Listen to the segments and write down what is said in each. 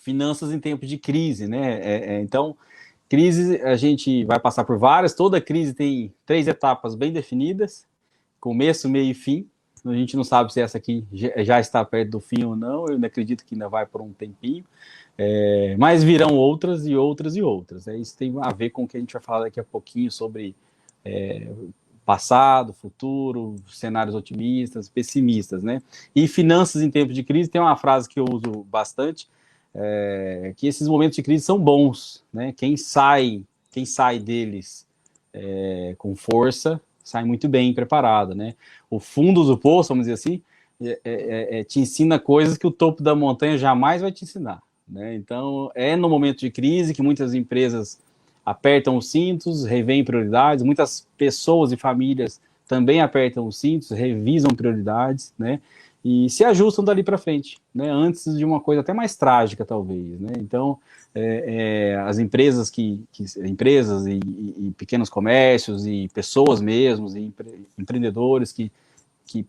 finanças em tempos de crise, né? Então, crise a gente vai passar por várias, toda crise tem 3 etapas bem definidas, começo, meio e fim. A gente não sabe se essa aqui já está perto do fim ou não, eu ainda acredito que ainda vai por um tempinho, mas virão outras e outras e outras. Isso tem a ver com o que a gente vai falar daqui a pouquinho sobre passado, futuro, cenários otimistas, pessimistas, né? E finanças em tempos de crise, tem uma frase que eu uso bastante, que esses momentos de crise são bons, né? Quem sai deles com força, sai muito bem preparado, né? O fundo do poço, vamos dizer assim, te ensina coisas que o topo da montanha jamais vai te ensinar, né? Então, é no momento de crise que muitas empresas apertam os cintos, revêem prioridades, muitas pessoas e famílias também apertam os cintos, revisam prioridades, né? E se ajustam dali para frente, né? Antes de uma coisa até mais trágica, talvez, né? Então, as empresas empresas e pequenos comércios e pessoas mesmos, e empreendedores que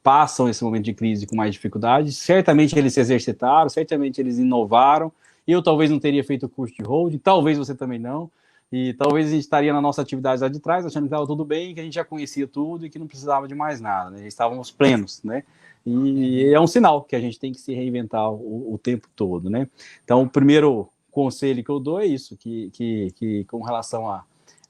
passam esse momento de crise com mais dificuldade, certamente eles se exercitaram, certamente eles inovaram. Eu talvez não teria feito o curso de holding, talvez você também não, e talvez a gente estaria na nossa atividade lá de trás, achando que estava tudo bem, que a gente já conhecia tudo e que não precisava de mais nada, né? Estávamos plenos, né? E é um sinal que a gente tem que se reinventar o tempo todo, né? Então, o primeiro conselho que eu dou é isso, que com relação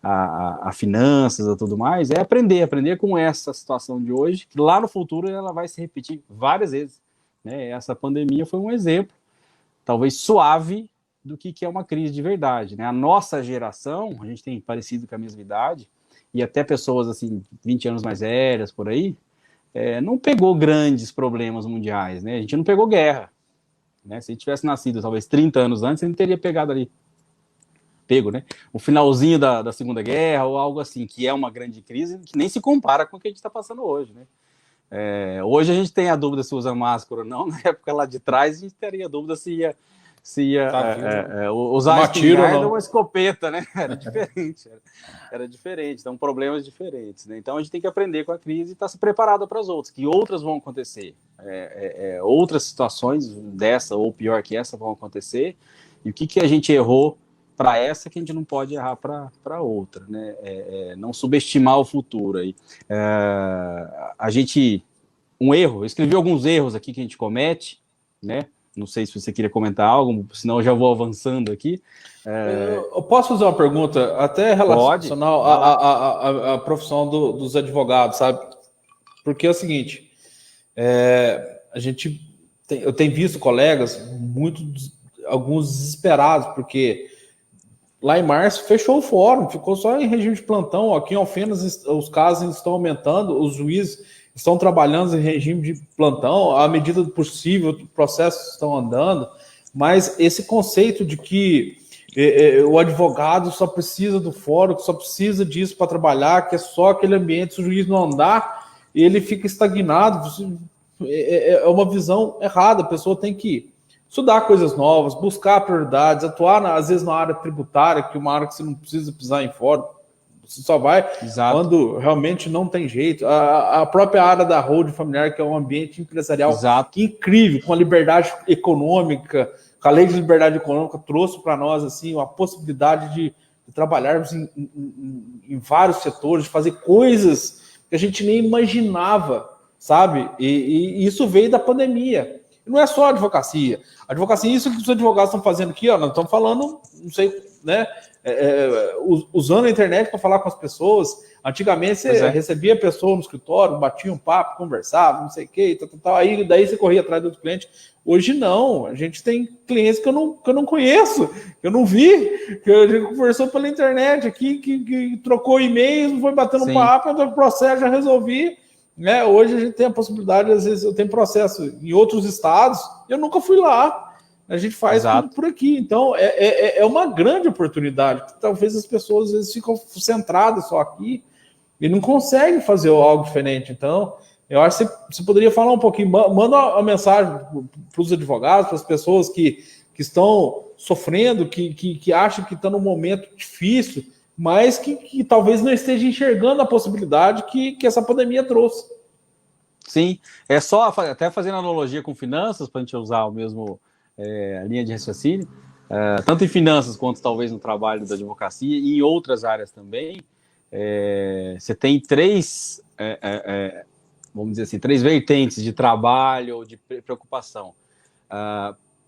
a finanças e tudo mais, é aprender com essa situação de hoje, que lá no futuro ela vai se repetir várias vezes, né? Essa pandemia foi um exemplo, talvez suave, do que é uma crise de verdade, né? A nossa geração, a gente tem parecido com a mesma idade, e até pessoas assim, 20 anos mais velhas, por aí, não pegou grandes problemas mundiais, né? A gente não pegou guerra, né? Se a gente tivesse nascido talvez 30 anos antes, a gente teria pego, né? O finalzinho da Segunda Guerra ou algo assim, que é uma grande crise que nem se compara com o que a gente está passando hoje, né? Hoje a gente tem a dúvida se usa máscara ou não, na época lá de trás a gente teria dúvida se ia usar uma espingarda ou uma escopeta, né? Era diferente, então problemas diferentes, né? Então a gente tem que aprender com a crise e estar se preparado para as outras, que outras vão acontecer, outras situações dessa ou pior que essa vão acontecer, e o que a gente errou para essa que a gente não pode errar para outra, né? Não subestimar o futuro aí. Um erro, eu escrevi alguns erros aqui que a gente comete, né? Não sei se você queria comentar algo, senão eu já vou avançando aqui. Eu posso fazer uma pergunta até relacional à profissão dos advogados, sabe? Porque é o seguinte, eu tenho visto colegas, alguns desesperados, porque lá em março fechou o fórum, ficou só em regime de plantão. Aqui em Alfenas os casos estão aumentando, os juízes estão trabalhando em regime de plantão, à medida do possível, processos estão andando, mas esse conceito de que o advogado só precisa do fórum, que só precisa disso para trabalhar, que é só aquele ambiente, se o juiz não andar, ele fica estagnado, é uma visão errada. A pessoa tem que estudar coisas novas, buscar prioridades, atuar, às vezes, na área tributária, que é uma área que você não precisa pisar em fórum, você só vai quando realmente não tem jeito. A própria área da holding familiar, que é um ambiente empresarial incrível, com a liberdade econômica, com a lei de liberdade econômica trouxe para nós assim, a possibilidade de trabalharmos em vários setores, de fazer coisas que a gente nem imaginava, sabe? E isso veio da pandemia. E não é só a advocacia. A advocacia, isso que os advogados estão fazendo aqui, nós estamos falando, não sei, né? Usando a internet para falar com as pessoas. Antigamente você recebia a pessoa no escritório, batia um papo, conversava, não sei o que, aí daí você corria atrás do cliente. Hoje não, a gente tem clientes que eu não conheço, que eu não vi, que a gente conversou pela internet aqui, que trocou e-mails, foi batendo um papo, o processo já resolvi. Hoje a gente tem a possibilidade, às vezes eu tenho processo em outros estados, eu nunca fui lá. A gente faz tudo por aqui. Então, é uma grande oportunidade. Talvez as pessoas, às vezes, ficam centradas só aqui e não conseguem fazer algo diferente. Então, eu acho que você poderia falar um pouquinho, manda uma mensagem para os advogados, para as pessoas que estão sofrendo, que acham que estão num momento difícil, mas que talvez não esteja enxergando a possibilidade que essa pandemia trouxe. Sim, é só, até fazendo analogia com finanças, para a gente usar o mesmo... a linha de raciocínio, tanto em finanças quanto talvez no trabalho da advocacia e em outras áreas também, você tem vamos dizer assim, três vertentes de trabalho ou de preocupação.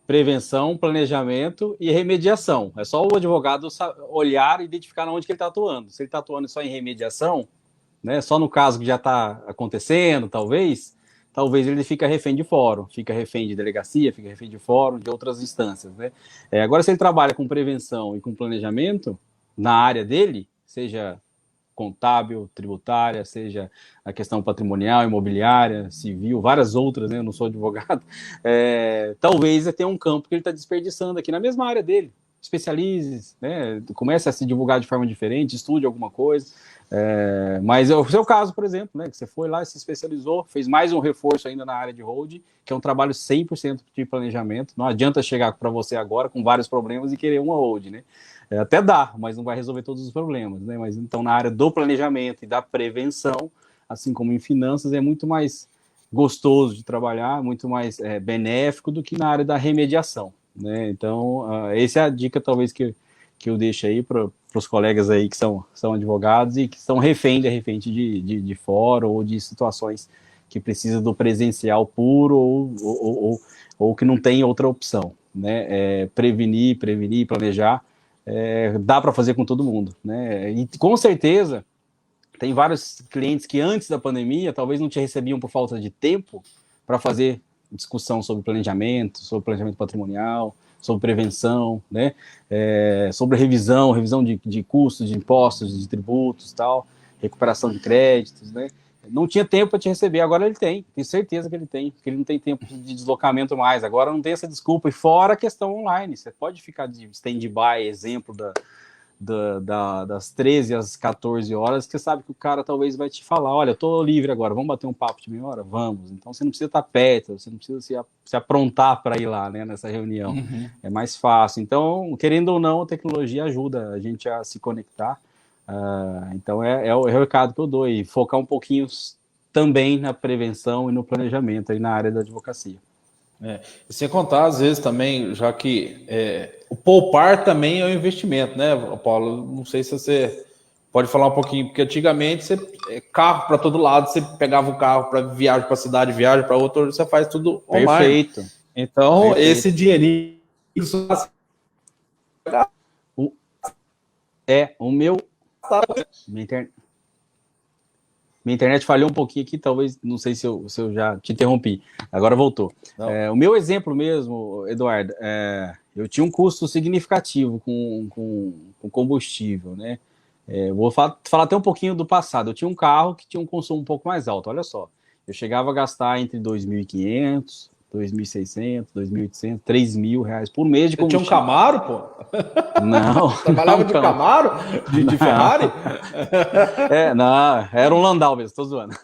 Prevenção, planejamento e remediação. É só o advogado olhar e identificar onde que ele está atuando. Se ele está atuando só em remediação, né, só no caso que já está acontecendo, talvez ele fica refém de fórum, fica refém de delegacia, fica refém de fórum, de outras instâncias, né? Agora, se ele trabalha com prevenção e com planejamento na área dele, seja contábil, tributária, seja a questão patrimonial, imobiliária, civil, várias outras, né? Eu não sou advogado, talvez tenha um campo que ele está desperdiçando aqui na mesma área dele. Especialize, né? Comece a se divulgar de forma diferente, estude alguma coisa. Mas é o seu caso, por exemplo, né, que você foi lá e se especializou, fez mais um reforço ainda na área de holding, que é um trabalho 100% de planejamento. Não adianta chegar para você agora com vários problemas e querer uma holding, né? Até dá, mas não vai resolver todos os problemas, né? Mas então na área do planejamento e da prevenção, assim como em finanças, é muito mais gostoso de trabalhar, muito mais benéfico do que na área da remediação, né? Então essa é a dica talvez que eu deixo aí para os colegas aí que são advogados e que são refém de repente de fórum ou de situações que precisam do presencial puro ou que não tem outra opção, né? Prevenir, planejar, dá para fazer com todo mundo, né? E com certeza tem vários clientes que antes da pandemia talvez não te recebiam por falta de tempo para fazer discussão sobre planejamento patrimonial, sobre prevenção, né? Sobre revisão de custos, de impostos, de tributos, tal, recuperação de créditos, né? Não tinha tempo para te receber, agora ele tenho certeza que ele tem, porque ele não tem tempo de deslocamento mais, agora não tem essa desculpa, e fora a questão online, você pode ficar de stand-by, exemplo das 13 às 14 horas, que você sabe que o cara talvez vai te falar, olha, eu tô livre agora, vamos bater um papo de meia hora? Vamos. Então você não precisa estar perto, você não precisa se aprontar para ir lá, né, nessa reunião. Uhum. É mais fácil. Então, querendo ou não, a tecnologia ajuda a gente a se conectar. Então é o recado que eu dou, e focar um pouquinho também na prevenção e no planejamento aí na área da advocacia. E sem contar, às vezes, também, já que o poupar também é um investimento, né, Paulo? Não sei se você pode falar um pouquinho, porque antigamente você carro para todo lado, você pegava o carro para viagem para a cidade, viagem para outra, você faz tudo online. Perfeito. Então, esse dinheirinho... o meu... Minha internet falhou um pouquinho aqui, talvez, não sei se eu já te interrompi. Agora voltou. O meu exemplo mesmo, Eduardo, eu tinha um custo significativo com combustível, né? Vou falar até um pouquinho do passado. Eu tinha um carro que tinha um consumo um pouco mais alto, olha só. Eu chegava a gastar entre 2.500, 2.600, 2.800, 3.000 reais por mês de combustível. Você tinha um Camaro, pô? Não. Trabalhava de Camaro? De Ferrari? Não, era um Landau mesmo, tô zoando.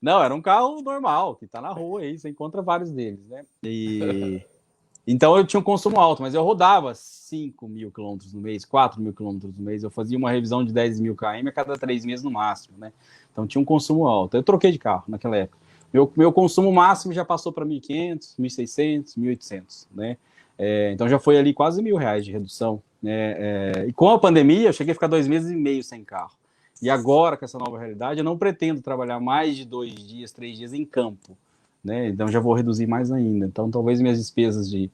Não, era um carro normal, que tá na rua aí, você encontra vários deles, né? Então eu tinha um consumo alto, mas eu rodava 5.000 quilômetros no mês, 4.000 quilômetros no mês, eu fazia uma revisão de 10.000 km a cada 3 meses no máximo, né? Então tinha um consumo alto. Eu troquei de carro naquela época. Meu consumo máximo já passou para 1.500, 1.600, 1.800, né? Então já foi ali quase R$1.000 de redução. E com a pandemia, eu cheguei a ficar 2 meses e meio sem carro. E agora, com essa nova realidade, eu não pretendo trabalhar mais de 2 dias, 3 dias em campo, né? Então já vou reduzir mais ainda. Então talvez minhas despesas de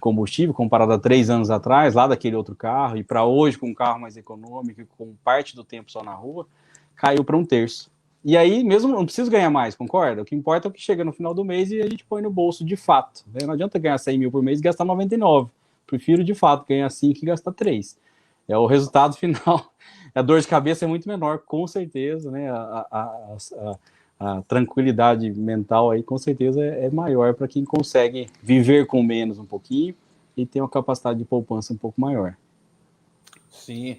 combustível, comparado a 3 anos atrás, lá daquele outro carro, e para hoje com um carro mais econômico e com parte do tempo só na rua, caiu para 1/3. E aí, mesmo não preciso ganhar mais, concorda? O que importa é o que chega no final do mês e a gente põe no bolso de fato. Né? Não adianta ganhar 100 mil por mês e gastar 99. Prefiro, de fato, ganhar 5 e gastar 3. O resultado final. A dor de cabeça é muito menor, com certeza, né? A tranquilidade mental aí, com certeza, é maior para quem consegue viver com menos um pouquinho e ter uma capacidade de poupança um pouco maior. Sim.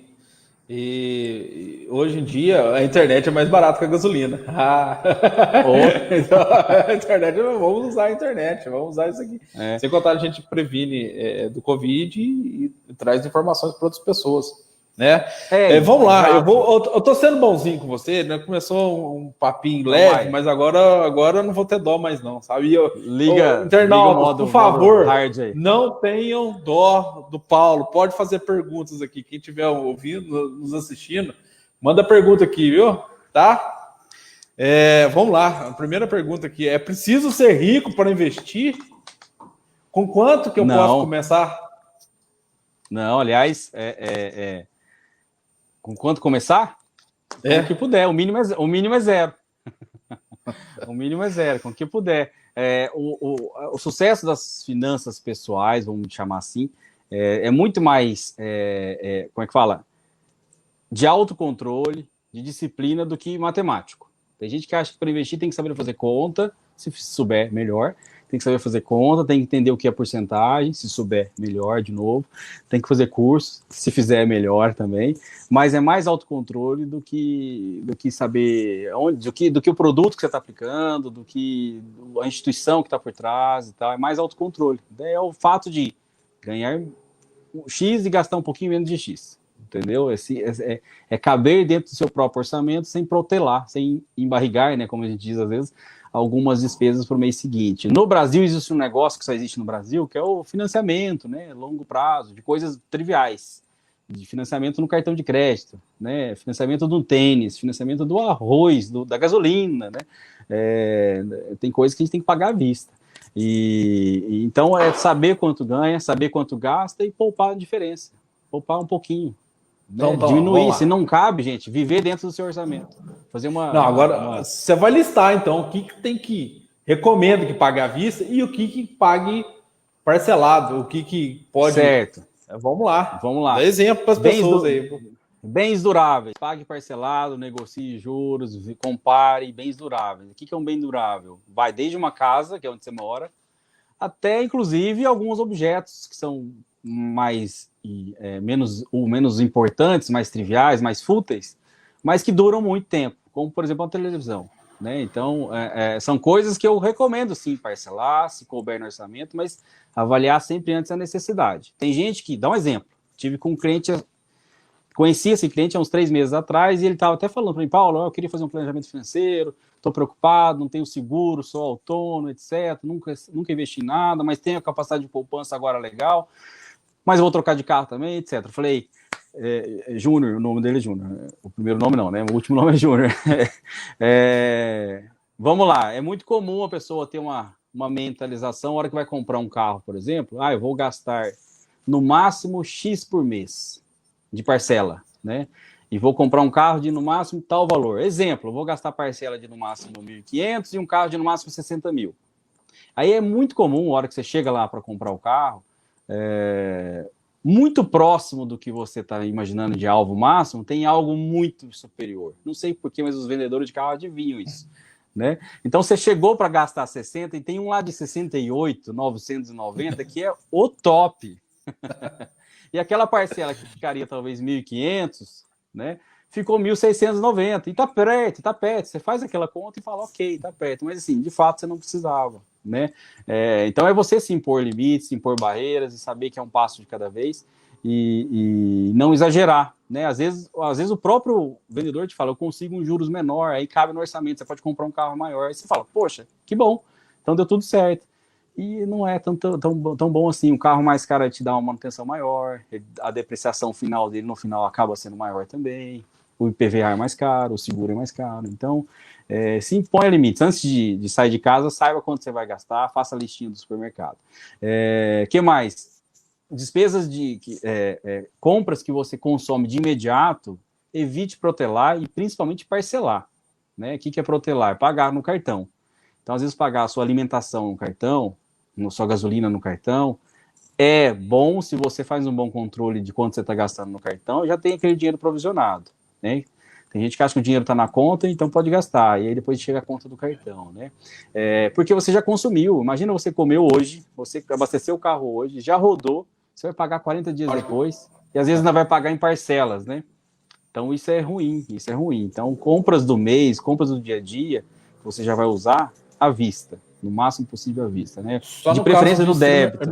E hoje em dia a internet é mais barata que a gasolina. Então, a internet, vamos usar a internet, vamos usar isso aqui. Sem contar, a gente previne do Covid e traz informações para outras pessoas. né? Vamos lá, eu tô sendo bonzinho com você, né? Começou um papinho leve, mas agora eu não vou ter dó mais não, sabe? Internautas, por favor, não tenham dó do Paulo, pode fazer perguntas aqui, quem estiver ouvindo, nos assistindo, manda pergunta aqui, viu? Tá? Vamos lá, a primeira pergunta aqui, é preciso ser rico para investir? Com quanto que eu posso começar? Não, aliás, com quanto começar? Com o que puder, o mínimo é zero. O mínimo é zero, com o que puder. O sucesso das finanças pessoais, vamos chamar assim, é muito mais, como é que fala? De autocontrole, de disciplina do que matemático. Tem gente que acha que para investir tem que saber fazer conta, se souber, melhor. Tem que saber fazer conta, tem que entender o que é porcentagem, se souber, melhor, de novo. Tem que fazer curso, se fizer, melhor também. Mas é mais autocontrole do que saber do que o produto que você está aplicando, do que a instituição que está por trás e tal. É mais autocontrole. É o fato de ganhar X e gastar um pouquinho menos de X. Entendeu? É caber dentro do seu próprio orçamento sem protelar, sem embarrigar, né, como a gente diz às vezes, algumas despesas para o mês seguinte. No Brasil existe um negócio que só existe no Brasil, que é o financiamento, né, longo prazo, de coisas triviais, de financiamento no cartão de crédito, né, financiamento do tênis, financiamento do arroz, da gasolina, né, tem coisas que a gente tem que pagar à vista. Então é saber quanto ganha, saber quanto gasta e poupar a diferença, poupar um pouquinho. Então, diminuir, se não cabe, gente, viver dentro do seu orçamento. Fazer agora você vai listar, então, o que tem que recomenda que pague à vista e o que pague parcelado, o que pode. Certo. Vamos lá. Dá exemplo para as pessoas aí. Bens duráveis. Pague parcelado, negocie juros, compare bens duráveis. O que é um bem durável? Vai desde uma casa, que é onde você mora, até, inclusive, alguns objetos que são menos importantes, mais triviais, mais fúteis, mas que duram muito tempo, como, por exemplo, a televisão. Né? Então, são coisas que eu recomendo, sim, parcelar, se couber no orçamento, mas avaliar sempre antes a necessidade. Tem gente que, dá um exemplo, tive com um cliente, conheci esse cliente há uns 3 meses atrás, e ele estava até falando para mim, Paulo, eu queria fazer um planejamento financeiro, estou preocupado, não tenho seguro, sou autônomo, etc., nunca investi em nada, mas tenho a capacidade de poupança agora legal, mas eu vou trocar de carro também, etc. Eu falei, Júnior, o nome dele é Júnior, o primeiro nome não, né? O último nome é Júnior. Vamos lá, é muito comum a pessoa ter uma mentalização, na hora que vai comprar um carro, por exemplo, eu vou gastar no máximo X por mês de parcela, né? E vou comprar um carro de no máximo tal valor. Exemplo, eu vou gastar parcela de no máximo 1.500 e um carro de no máximo 60 mil. Aí é muito comum, na hora que você chega lá para comprar o carro, muito próximo do que você está imaginando de alvo máximo, tem algo muito superior. Não sei porquê, mas os vendedores de carro adivinham isso. Né? Então você chegou para gastar 60 e tem um lá de 68.990 que é o top. E aquela parcela que ficaria talvez 1.500, né? Ficou 1.690 e tá perto. Você faz aquela conta e fala, ok, tá perto. Mas assim, de fato você não precisava, né? Então é você se impor limites, se impor barreiras e saber que é um passo de cada vez e não exagerar, né? Às vezes o próprio vendedor te fala, eu consigo um juros menor, aí cabe no orçamento, você pode comprar um carro maior. Aí você fala, poxa, que bom, então deu tudo certo. E não é tão bom assim. Um carro mais caro te dá uma manutenção maior, a depreciação final dele no final acaba sendo maior também, o IPVA é mais caro, o seguro é mais caro. Então, se impõe limites. Antes de sair de casa, saiba quanto você vai gastar, faça a listinha do supermercado. Que mais? Despesas compras que você consome de imediato, evite protelar e principalmente parcelar. Né? O que é protelar? Pagar no cartão. Então, às vezes, pagar a sua alimentação no cartão, sua gasolina no cartão, é bom se você faz um bom controle de quanto você está gastando no cartão, já tem aquele dinheiro provisionado, né? Tem gente que acha que o dinheiro está na conta, então pode gastar, e aí depois chega a conta do cartão, né? Porque você já consumiu, imagina você comeu hoje, você abasteceu o carro hoje, já rodou, você vai pagar 40 dias depois, e às vezes ainda vai pagar em parcelas, né? Então isso é ruim. Então compras do mês, compras do dia a dia, você já vai usar à vista, no máximo possível à vista, né? De preferência no débito.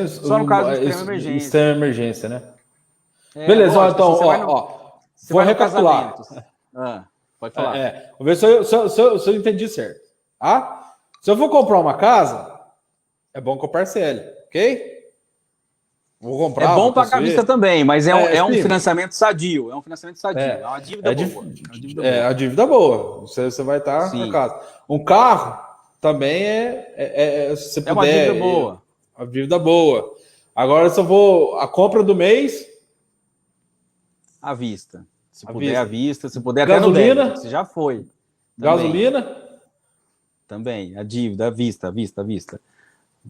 Só no caso de extrema emergência. Extrema emergência, né? Beleza, lógico, então, assim, você vou vai no recapitular. casamento. Pode falar. Vou ver se eu entendi certo. Ah? Se eu for comprar uma casa, é bom que eu parcele, ok? Vou comprar, É bom vou pagar à vista construir. também, mas é um Sim, financiamento sadio. É um financiamento sadio. É uma dívida boa. É uma dívida boa. a dívida boa. Você vai estar na Sim. casa. Um carro também se você É uma dívida puder, boa. a dívida boa. Agora, se eu vou, a compra do mês, À vista. Se à puder à vista. vista, se puder até no débito, que Gasolina, você já foi. Também. gasolina. Também. A dívida, à vista, à vista, à vista.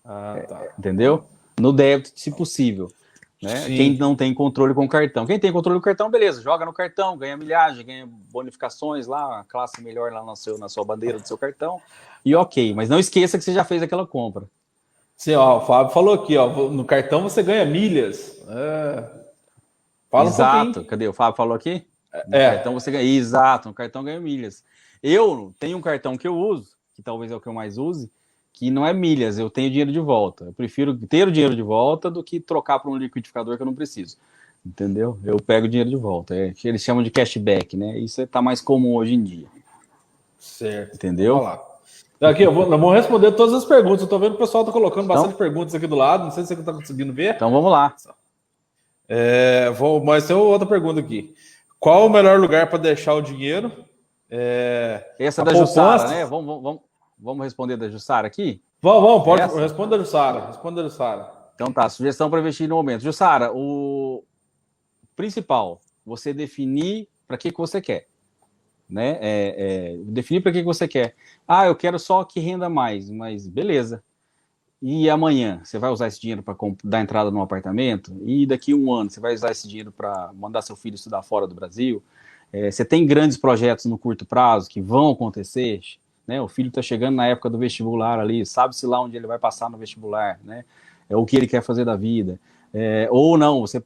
Ah, tá. Entendeu? No débito, se possível. Né? Quem Sim. não tem controle com o cartão. Quem tem controle com o cartão, beleza, joga no cartão, ganha milhagem, ganha bonificações lá, classe melhor lá na sua bandeira do seu cartão. E ok, mas não esqueça que você já fez aquela compra. Sim, ó, o Fábio falou aqui, ó, no cartão você ganha milhas. Fala um Exato. pouquinho. Cadê? O Fábio falou aqui? No cartão É, você ganha. Exato, no cartão ganha milhas. Eu tenho um cartão que eu uso, que talvez é o que eu mais use, que não é milhas, eu tenho dinheiro de volta. Eu prefiro ter o dinheiro de volta do que trocar para um liquidificador que eu não preciso. Entendeu? Eu pego o dinheiro de volta. Eles chamam de cashback, né? Isso está mais comum hoje em dia. certo. Vamos Entendeu? lá. Aqui, nós vamos responder todas as perguntas. Eu tô vendo que o pessoal tá colocando bastante Então, perguntas aqui do lado. Não sei se você tá conseguindo ver. então vamos lá. Mas tem outra pergunta aqui. Qual o melhor lugar para deixar o dinheiro? Essa é A da Jussara, poupança. né? Vamos responder da Jussara aqui? Pode Essa? responder a Jussara. Responda a Jussara. Então tá, sugestão para investir no momento. Jussara, o principal, você definir para que você quer. Né? Definir para que você quer. Ah, eu quero só que renda mais, mas beleza. E amanhã, você vai usar esse dinheiro para dar entrada num apartamento? E daqui a um ano, você vai usar esse dinheiro para mandar seu filho estudar fora do Brasil? Você tem grandes projetos no curto prazo que vão acontecer, né? O filho está chegando na época do vestibular ali, sabe-se lá onde ele vai passar no vestibular, né? É o que ele quer fazer da vida. Ou não, você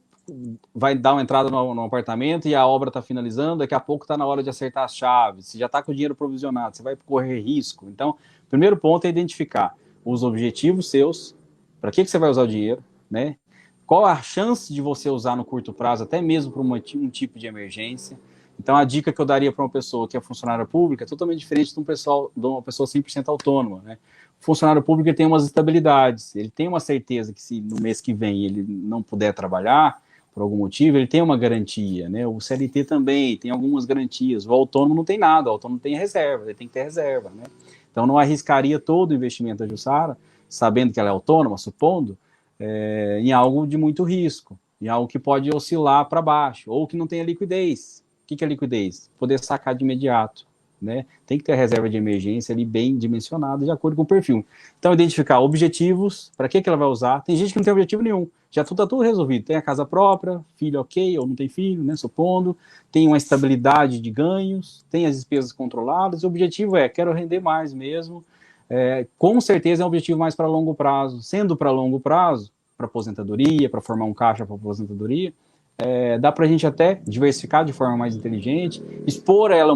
vai dar uma entrada no apartamento e a obra está finalizando, daqui a pouco está na hora de acertar as chaves, você já está com o dinheiro provisionado, você vai correr risco. Então, o primeiro ponto é identificar os objetivos seus, para que você vai usar o dinheiro, né? Qual a chance de você usar no curto prazo, até mesmo para um tipo de emergência. Então, a dica que eu daria para uma pessoa que é funcionária pública é totalmente diferente de uma pessoa 100% autônoma, né? O funcionário público ele tem umas estabilidades, ele tem uma certeza que se no mês que vem ele não puder trabalhar, por algum motivo, ele tem uma garantia, né? O CLT também tem algumas garantias, o autônomo não tem nada, o autônomo tem reserva, ele tem que ter reserva, né? Então, não arriscaria todo o investimento da Jussara, sabendo que ela é autônoma, supondo, em algo de muito risco, em algo que pode oscilar para baixo, ou que não tenha liquidez. O que é liquidez? Poder sacar de imediato. Né? Tem que ter a reserva de emergência ali bem dimensionada, de acordo com o perfil. Então, identificar objetivos, para que ela vai usar. Tem gente que não tem objetivo nenhum, já está tudo resolvido. Tem a casa própria, filho ok, ou não tem filho, né? Supondo, tem uma estabilidade de ganhos, tem as despesas controladas. O objetivo quero render mais mesmo. Com certeza é um objetivo mais para longo prazo. Sendo para longo prazo, para aposentadoria, para formar um caixa para aposentadoria, dá para a gente até diversificar de forma mais inteligente, expor ela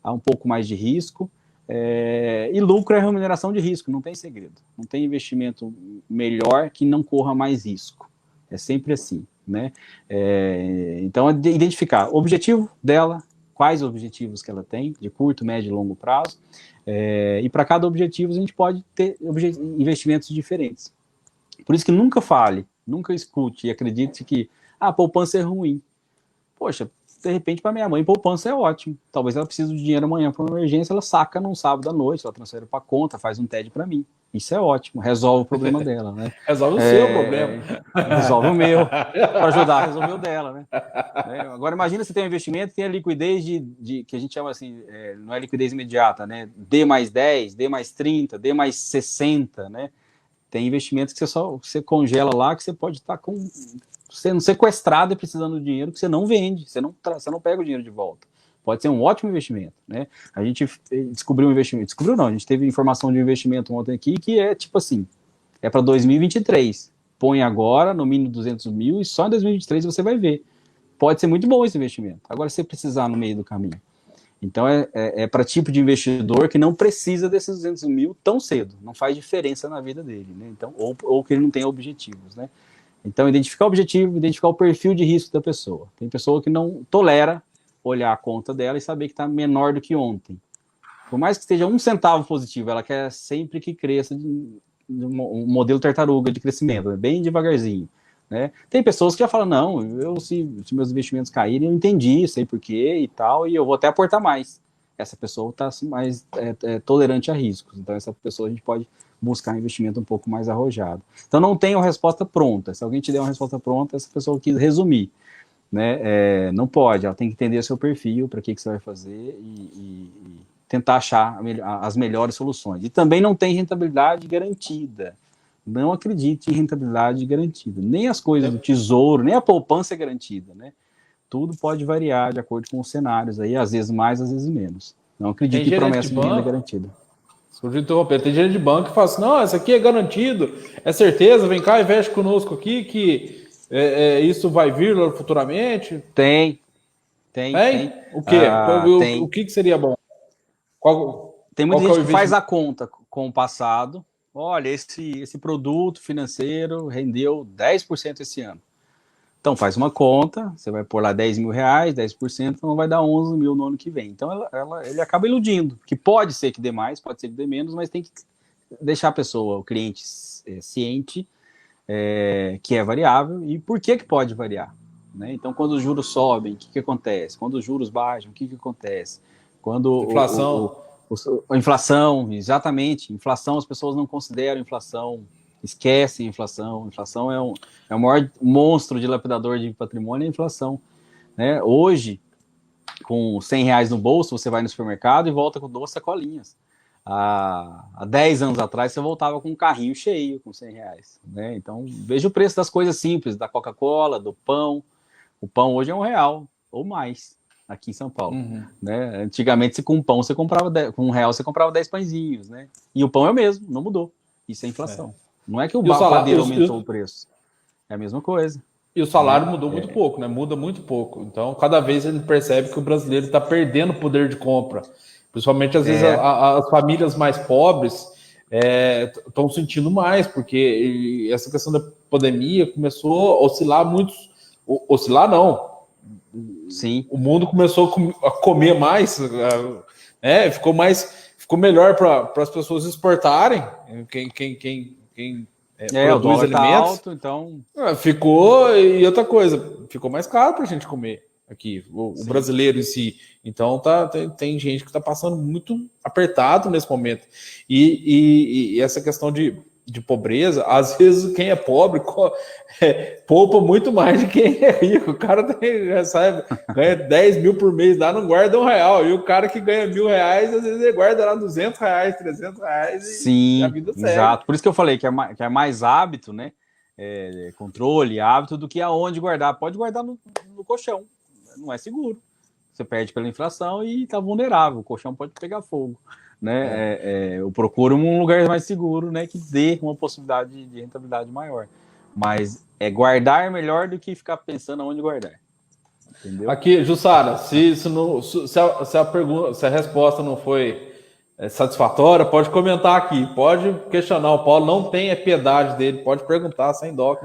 a um pouco mais de risco, e lucro é remuneração de risco, não tem segredo. Não tem investimento melhor que não corra mais risco. É sempre assim, né? Então, identificar o objetivo dela, quais objetivos que ela tem, de curto, médio e longo prazo, e para cada objetivo a gente pode ter investimentos diferentes. Por isso que nunca fale, nunca escute e acredite que poupança é ruim. Poxa, de repente para minha mãe poupança é ótimo. Talvez ela precise de dinheiro amanhã para uma emergência, ela saca num sábado à noite, ela transfere para conta, faz um TED para mim. Isso é ótimo, resolve o problema dela, né? Resolve o seu problema. Resolve o meu, para ajudar a resolver o dela, né? Agora imagina você tem um investimento, tem a liquidez que a gente chama assim, não é liquidez imediata, né? D mais 10, D mais 30, D mais 60, né? Tem investimentos que você congela lá, que você pode estar sendo sequestrado e precisando de dinheiro que você não vende, você não pega o dinheiro de volta. Pode ser um ótimo investimento, né? A gente descobriu um investimento, a gente teve informação de um investimento ontem aqui que é tipo assim, é para 2023. Põe agora, no mínimo 200 mil, e só em 2023 você vai ver. Pode ser muito bom esse investimento. Agora, se você precisar no meio do caminho. Então, para tipo de investidor que não precisa desses 200 mil tão cedo. Não faz diferença na vida dele, né? Então, ou que ele não tenha objetivos, né? Então, identificar o objetivo, identificar o perfil de risco da pessoa. Tem pessoa que não tolera olhar a conta dela e saber que está menor do que ontem. Por mais que esteja 1 centavo positivo, ela quer sempre que cresça de um modelo tartaruga de crescimento, bem devagarzinho. Né? Tem pessoas que já falam, não, se meus investimentos caírem, eu entendi, sei porquê e tal, e eu vou até aportar mais. Essa pessoa está mais tolerante a riscos. Então, essa pessoa a gente pode buscar um investimento um pouco mais arrojado. Então, não tem uma resposta pronta. Se alguém te der uma resposta pronta, essa pessoa quis resumir. Né? Não pode, ela tem que entender o seu perfil, para que você vai fazer e tentar achar as melhores soluções. E também não tem rentabilidade garantida. Não acredite em rentabilidade garantida. Nem as coisas do tesouro, nem a poupança é garantida, né? Tudo pode variar de acordo com os cenários aí, às vezes mais, às vezes menos. Não acredite em promessa de renda garantida. Desculpa interromper. Tem gerente de banco que fala assim, não, isso aqui é garantido, é certeza, vem cá, investe conosco aqui, que isso vai vir futuramente. Tem. O quê? O que seria bom? Tem muita gente que faz a conta com o passado. Olha, esse produto financeiro rendeu 10% esse ano. Então, faz uma conta, você vai pôr lá 10 mil reais, 10%, então vai dar 11 mil no ano que vem. Então, ele acaba iludindo, que pode ser que dê mais, pode ser que dê menos, mas tem que deixar a pessoa, o cliente, ciente que é variável e por que pode variar. Né? Então, quando os juros sobem, o que acontece? Quando os juros baixam, o que acontece? Quando a inflação, exatamente. Inflação, as pessoas não consideram inflação, esquecem a inflação. A inflação é o maior monstro dilapidador de patrimônio, é a inflação. Né? Hoje, com 100 reais no bolso, você vai no supermercado e volta com 2 sacolinhas. Há 10 anos atrás, você voltava com um carrinho cheio, com 100 reais. Né? Então, veja o preço das coisas simples, da Coca-Cola, do pão. O pão hoje é R$1 ou mais. Aqui em São Paulo. Né? Antigamente, com pão, você comprava com R$1, você comprava 10 pãezinhos, né? E o pão é o mesmo, não mudou. Isso é inflação. Não é que o padeiro aumentou o preço. É a mesma coisa. E o salário mudou muito pouco, né? Muda muito pouco. Então, cada vez ele percebe que o brasileiro está perdendo poder de compra. Principalmente, às vezes, as famílias mais pobres estão sentindo mais, porque essa questão da pandemia começou a oscilar muito. Oscilar, não. Sim. O mundo começou a comer mais, ficou melhor para as pessoas exportarem. Quem produz alimentos. Tá alto, então ficou, e outra coisa, ficou mais caro para a gente comer aqui, o brasileiro em si. Então tem gente que está passando muito apertado nesse momento. E essa questão de pobreza, às vezes quem é pobre poupa muito mais de quem é rico. O cara ganha 10 mil por mês lá, não guarda R$1. E o cara que ganha R$1.000, às vezes ele guarda lá R$200, R$300 e a vida segue. Exato. Por isso que eu falei que é mais hábito, né? Controle, hábito, do que aonde guardar. Pode guardar no colchão, não é seguro. Você perde pela inflação e está vulnerável. O colchão pode pegar fogo. Né? Eu procuro um lugar mais seguro, né, que dê uma possibilidade de rentabilidade maior. Mas guardar melhor do que ficar pensando aonde guardar. Entendeu? Aqui, Jussara, se a resposta não foi satisfatória, pode comentar aqui, pode questionar. O Paulo não tem piedade dele, pode perguntar sem dó.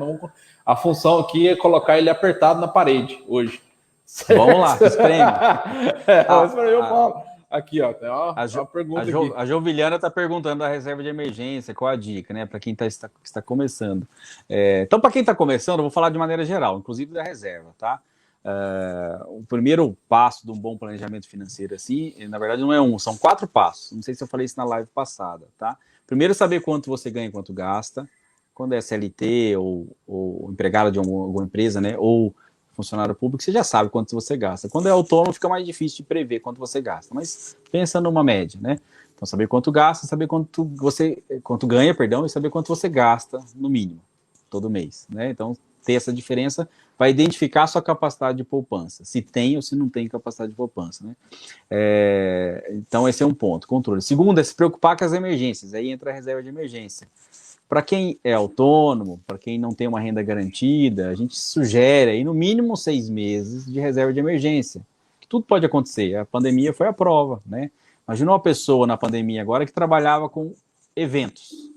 A função aqui é colocar ele apertado na parede hoje. Vamos lá, espreme. Paulo. Aqui, ó, tem uma pergunta aqui. A Jovilhana está perguntando da reserva de emergência, qual a dica, né, para quem está começando. Então, para quem está começando, eu vou falar de maneira geral, inclusive da reserva, tá? O primeiro passo de um bom planejamento financeiro, assim, na verdade não é são 4 passos. Não sei se eu falei isso na live passada, tá? Primeiro, saber quanto você ganha e quanto gasta. Quando é CLT ou empregado de alguma empresa, né, ou funcionário público, você já sabe quanto você gasta. Quando é autônomo, fica mais difícil de prever quanto você gasta, mas pensa numa média, né? Então, saber quanto gasta, saber quanto ganha, perdão, e saber quanto você gasta, no mínimo, todo mês, né? Então, ter essa diferença vai identificar a sua capacidade de poupança, se tem ou se não tem capacidade de poupança, né? Então, esse é um ponto, controle. Segundo, é se preocupar com as emergências, aí entra a reserva de emergência. Para quem é autônomo, para quem não tem uma renda garantida, a gente sugere aí no mínimo 6 meses de reserva de emergência. Que tudo pode acontecer. A pandemia foi a prova, né? Imagina uma pessoa na pandemia agora que trabalhava com eventos.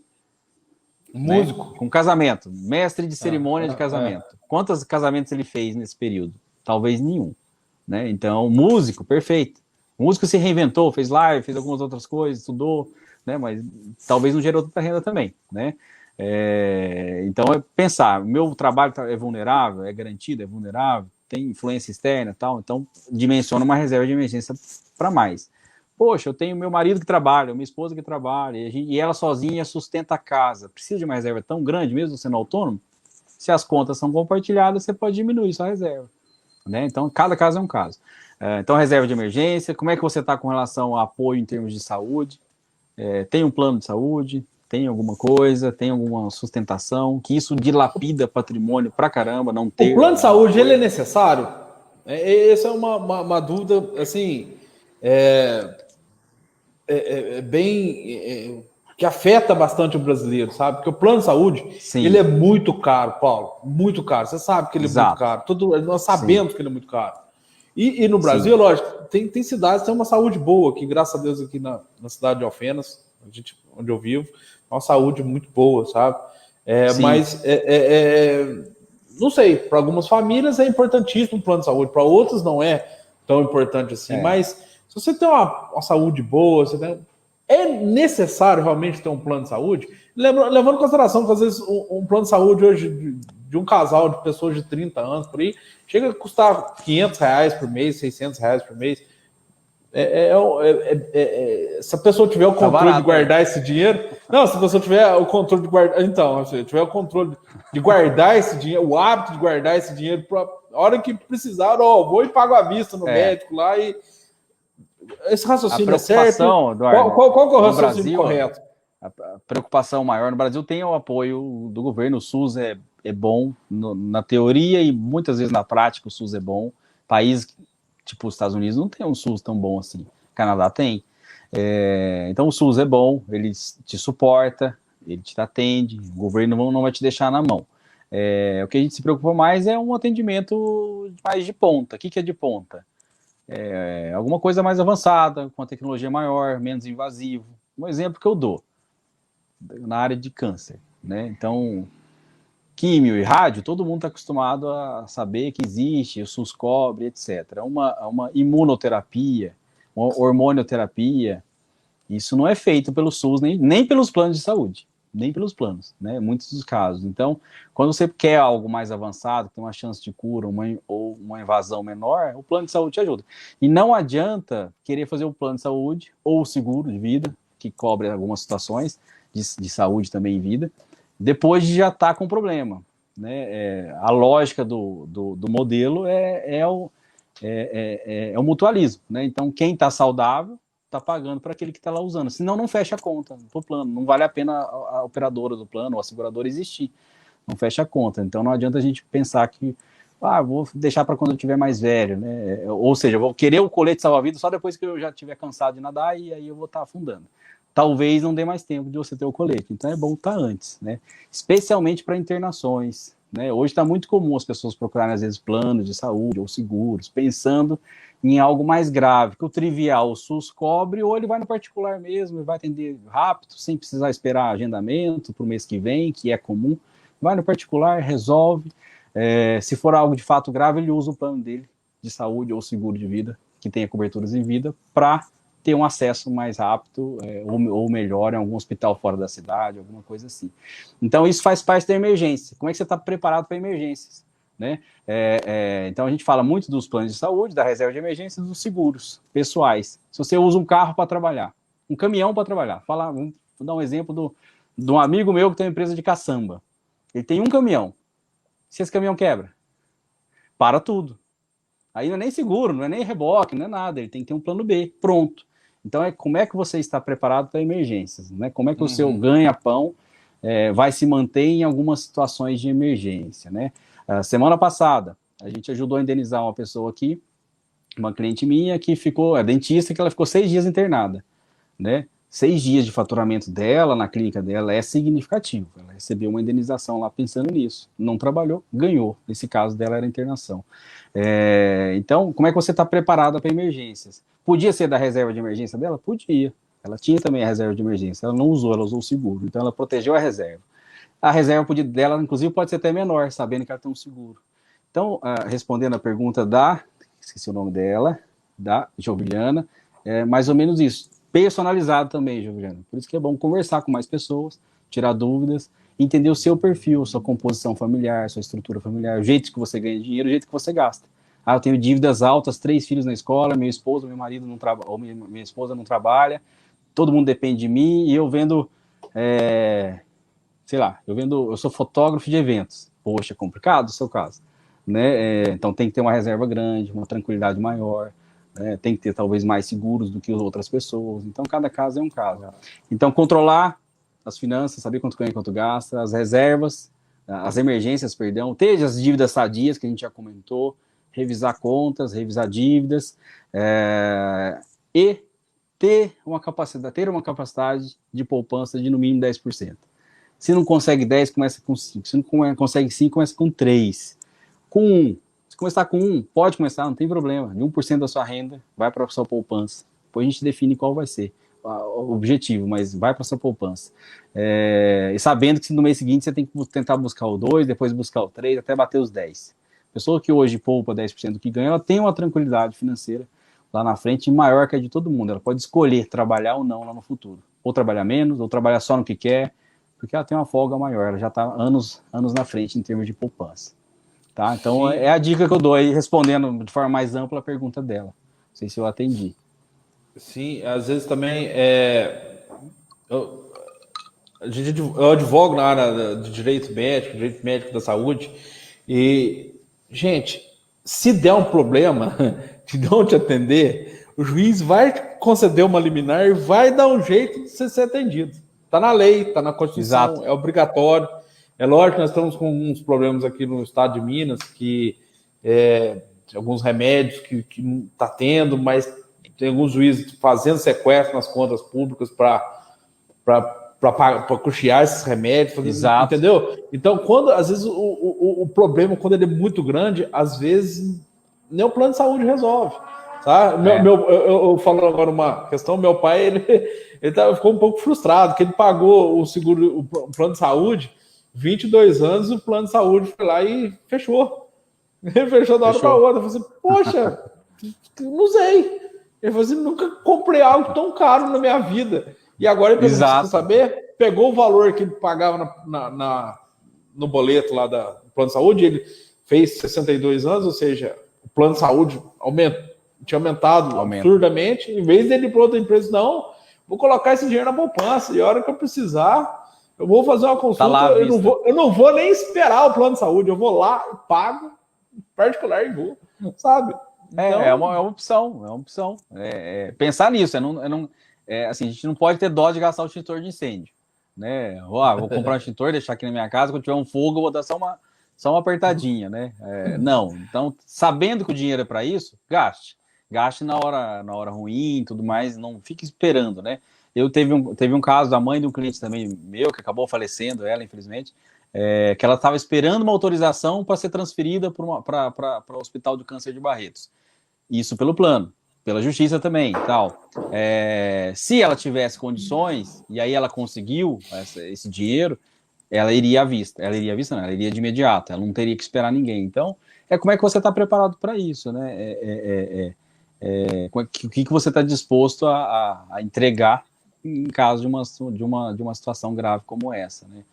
Músico. Né? Com casamento, mestre de cerimônia de casamento. Quantos casamentos ele fez nesse período? Talvez nenhum. Né? Então, músico, perfeito. O músico se reinventou, fez live, fez algumas outras coisas, estudou, né? Mas talvez não gerou tanta renda também. Né? Então, é pensar, meu trabalho é vulnerável, é garantido, é vulnerável, tem influência externa e tal, então dimensiona uma reserva de emergência para mais. Poxa, eu tenho meu marido que trabalha, minha esposa que trabalha, e ela sozinha sustenta a casa. Precisa de uma reserva tão grande, mesmo sendo autônomo? Se as contas são compartilhadas, você pode diminuir sua reserva. Né? Então, cada caso é um caso. Então, reserva de emergência, como é que você está com relação a apoio em termos de saúde? Tem um plano de saúde? Tem alguma coisa? Tem alguma sustentação? Que isso dilapida patrimônio pra caramba, não ter... O plano de saúde, ele é necessário? Essa é uma dúvida, assim, bem... que afeta bastante o brasileiro, sabe? Porque o plano de saúde, sim, ele é muito caro, Paulo, muito caro. Você sabe que ele é muito caro. Nós sabemos, sim, que ele é muito caro. E no Brasil, sim, lógico, tem cidades que têm uma saúde boa, que graças a Deus aqui na cidade de Alfenas, onde eu vivo, é uma saúde muito boa, sabe? Mas, não sei, para algumas famílias é importantíssimo o plano de saúde, para outras não é tão importante assim, mas se você tem uma saúde boa, é necessário realmente ter um plano de saúde, levando em consideração que às vezes um plano de saúde hoje de um casal de pessoas de 30 anos por aí, chega a custar R$500 por mês, R$600 por mês. Se a pessoa tiver o controle de guardar esse dinheiro, não, se a pessoa tiver o controle de guardar, então, se tiver o controle de guardar esse dinheiro, o hábito de guardar esse dinheiro para a hora que precisar, vou e pago à vista no médico lá e esse raciocínio é certo? Eduardo, qual que é o raciocínio Brasil, correto? A preocupação maior no Brasil tem o apoio do governo, o SUS é bom na teoria e muitas vezes na prática o SUS é bom. Países tipo os Estados Unidos não tem um SUS tão bom assim, o Canadá tem. Então o SUS é bom, ele te suporta, ele te atende, o governo não vai te deixar na mão. O que a gente se preocupa mais é um atendimento mais de ponta. O que é de ponta? Alguma coisa mais avançada, com a tecnologia maior, menos invasivo. Um exemplo que eu dou, na área de câncer, né? Então, químio e rádio, todo mundo está acostumado a saber que existe, o SUS cobre, etc. Uma imunoterapia, uma hormonioterapia, isso não é feito pelo SUS, nem pelos planos de saúde, nem pelos planos, né? Muitos dos casos. Então, quando você quer algo mais avançado, que tem uma chance de cura ou uma invasão menor, o plano de saúde te ajuda. E não adianta querer fazer o plano de saúde ou o seguro de vida, que cobre algumas situações de saúde também em vida, depois de já estar com problema. Né? A lógica do modelo é o mutualismo. Né? Então, quem está saudável está pagando para aquele que está lá usando. Senão, não fecha a conta do plano. Não vale a pena a operadora do plano ou a seguradora existir. Não fecha a conta. Então, não adianta a gente pensar que vou deixar para quando eu estiver mais velho. Né? Ou seja, vou querer o colete salva-vida só depois que eu já estiver cansado de nadar e aí eu vou estar afundando. Talvez não dê mais tempo de você ter o colete. Então, é bom estar antes. Né? Especialmente para internações. Né? Hoje está muito comum as pessoas procurarem, às vezes, planos de saúde ou seguros, pensando em algo mais grave, que o trivial o SUS cobre, ou ele vai no particular mesmo, e vai atender rápido, sem precisar esperar agendamento para o mês que vem, que é comum. Vai no particular, resolve. Se for algo de fato grave, ele usa o plano dele de saúde ou seguro de vida, que tenha coberturas em vida, para ter um acesso mais rápido ou melhor em algum hospital fora da cidade, alguma coisa assim. Então, isso faz parte da emergência. Como é que você está preparado para emergências? Né? Então, a gente fala muito dos planos de saúde, da reserva de emergência, dos seguros pessoais. Se você usa um carro para trabalhar, um caminhão para trabalhar, vou dar um exemplo de um amigo meu que tem uma empresa de caçamba. Ele tem um caminhão. Se esse caminhão quebra, para tudo. Aí não é nem seguro, não é nem reboque, não é nada. Ele tem que ter um plano B, pronto. Então, como é que você está preparado para emergências? Né? Como é que o seu ganha-pão vai se manter em algumas situações de emergência? Né? Semana passada, a gente ajudou a indenizar uma pessoa aqui, uma cliente minha, que ficou, dentista, que ela ficou 6 dias internada. Né? 6 dias de faturamento dela, na clínica dela, é significativo. Ela recebeu uma indenização lá pensando nisso. Não trabalhou, ganhou. Nesse caso dela era internação. Então, como é que você está preparada para emergências? Podia ser da reserva de emergência dela? Podia. Ela tinha também a reserva de emergência. Ela não usou, ela usou o seguro. Então, ela protegeu a reserva. a reserva dela, inclusive, pode ser até menor, sabendo que ela tem um seguro. Então, respondendo a pergunta esqueci o nome dela, da Jovilhana, é mais ou menos isso. Personalizado também, Jovilhana. Por isso que é bom conversar com mais pessoas, tirar dúvidas, entender o seu perfil, sua composição familiar, sua estrutura familiar, o jeito que você ganha dinheiro, o jeito que você gasta. Eu tenho dívidas altas, 3 filhos na escola, meu esposo, meu marido não trabalha, ou minha esposa não trabalha, todo mundo depende de mim, e eu vendo, eu sou fotógrafo de eventos. Poxa, é complicado o seu caso, né? Então tem que ter uma reserva grande, uma tranquilidade maior, né? Tem que ter talvez mais seguros do que as outras pessoas. Então cada caso é um caso. Então controlar as finanças, saber quanto ganha e quanto gasta, as reservas, as emergências, perdão, ter as dívidas sadias que a gente já comentou, revisar contas, revisar dívidas, e ter uma capacidade de poupança de no mínimo 10%. Se não consegue 10, começa com 5. Se não consegue 5, começa com 3. Com 1. Se começar com 1, pode começar, não tem problema. De 1% da sua renda vai para a sua poupança. Depois a gente define qual vai ser o objetivo, mas vai para a sua poupança. E sabendo que no mês seguinte você tem que tentar buscar o 2, depois buscar o 3, até bater os 10. A pessoa que hoje poupa 10% do que ganha, ela tem uma tranquilidade financeira lá na frente maior que a de todo mundo. Ela pode escolher trabalhar ou não lá no futuro. Ou trabalhar menos, ou trabalhar só no que quer, porque ela tem uma folga maior, ela já está anos na frente em termos de poupança. Tá? Então, sim, é a dica que eu dou aí, respondendo de forma mais ampla a pergunta dela. Não sei se eu atendi. Sim, às vezes também eu advogo na área de direito médico da saúde, e, gente, se der um problema de não te atender, o juiz vai conceder uma liminar e vai dar um jeito de você ser atendido. Está na lei, está na Constituição, exato, é obrigatório. É lógico que nós estamos com alguns problemas aqui no estado de Minas, que alguns remédios que não está tendo, mas tem alguns juízes fazendo sequestro nas contas públicas para custear esses remédios, exato, entendeu? Então, às vezes o problema, quando ele é muito grande, às vezes nem o plano de saúde resolve. Tá? Eu falo agora uma questão, meu pai, ele ficou um pouco frustrado, que ele pagou o seguro, o plano de saúde, 22 anos, o plano de saúde foi lá e fechou. Ele fechou da hora para outra. Eu falei assim, poxa, não usei. Ele falou assim, nunca comprei algo tão caro na minha vida. E agora ele precisa saber, pegou o valor que ele pagava no boleto lá do plano de saúde, ele fez 62 anos, ou seja, o plano de saúde tinha aumentado absurdamente. Em vez dele ir para outra empresa, não, vou colocar esse dinheiro na poupança, e a hora que eu precisar, eu vou fazer uma consulta, tá, eu não vou nem esperar o plano de saúde, eu vou lá, pago, particular e vou, sabe? Então... É uma opção, pensar nisso, assim, a gente não pode ter dó de gastar o extintor de incêndio, né? Vou comprar um extintor, deixar aqui na minha casa, quando tiver um fogo, eu vou dar só uma apertadinha, né? Não, então, sabendo que o dinheiro é para isso, gaste na hora ruim, tudo mais, não fique esperando, né? Teve um caso da mãe de um cliente também meu, que acabou falecendo, ela, infelizmente, que ela estava esperando uma autorização para ser transferida para o Hospital de Câncer de Barretos. Isso pelo plano, pela justiça também, tal. Se ela tivesse condições, e aí ela conseguiu esse dinheiro, ela iria à vista. Ela iria de imediato, ela não teria que esperar ninguém. Então, como é que você está preparado para isso, né? O que você está disposto a entregar em caso de uma situação grave como essa, né?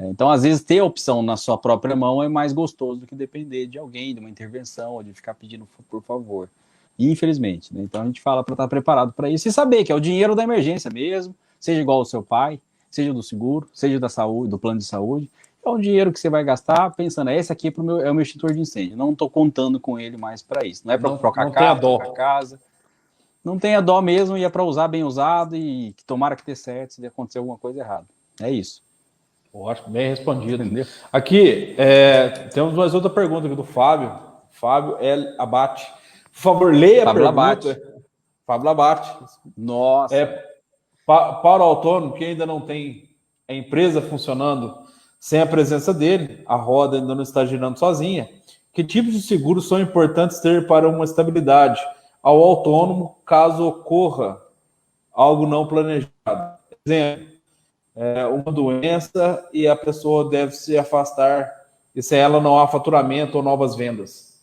Então, às vezes, ter a opção na sua própria mão é mais gostoso do que depender de alguém, de uma intervenção, ou de ficar pedindo por favor. Infelizmente, né? Então, a gente fala para estar preparado para isso e saber que é o dinheiro da emergência mesmo, seja igual ao seu pai, seja do seguro, seja da saúde, do plano de saúde. É um dinheiro que você vai gastar pensando, esse aqui é o meu extintor de incêndio. Não estou contando com ele mais para isso. Não é para trocar carro, trocar casa. Não tenha dó mesmo, e é para usar bem usado, e que tomara que dê certo se acontecer alguma coisa errada. É isso. Acho que bem respondido. Entendeu? Aqui, temos mais outra pergunta aqui do Fábio. Fábio L. Abate. Por favor, leia a pergunta. Fábio Abate. Nossa. Para o autônomo que ainda não tem a empresa funcionando sem a presença dele, a roda ainda não está girando sozinha, que tipos de seguros são importantes ter para uma estabilidade ao autônomo caso ocorra algo não planejado? Exemplo, uma doença e a pessoa deve se afastar, e se ela não há faturamento ou novas vendas?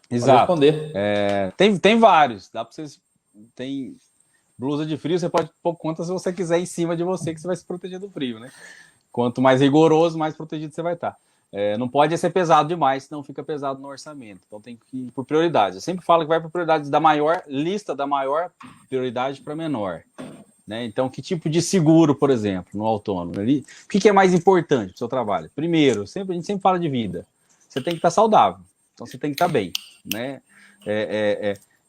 Exato. Pode responder. Tem vários. Dá para vocês. Tem blusa de frio, você pode pôr quantas você quiser em cima de você, que você vai se proteger do frio, né? Quanto mais rigoroso, mais protegido você vai estar. Não pode ser pesado demais, senão fica pesado no orçamento. Então tem que ir por prioridade. Eu sempre falo que vai por prioridades da maior lista, da maior prioridade para menor. Né? Então, que tipo de seguro, por exemplo, no autônomo? O que é mais importante para o seu trabalho? Primeiro, a gente sempre fala de vida. Você tem que estar saudável. Então, você tem que estar bem. Né?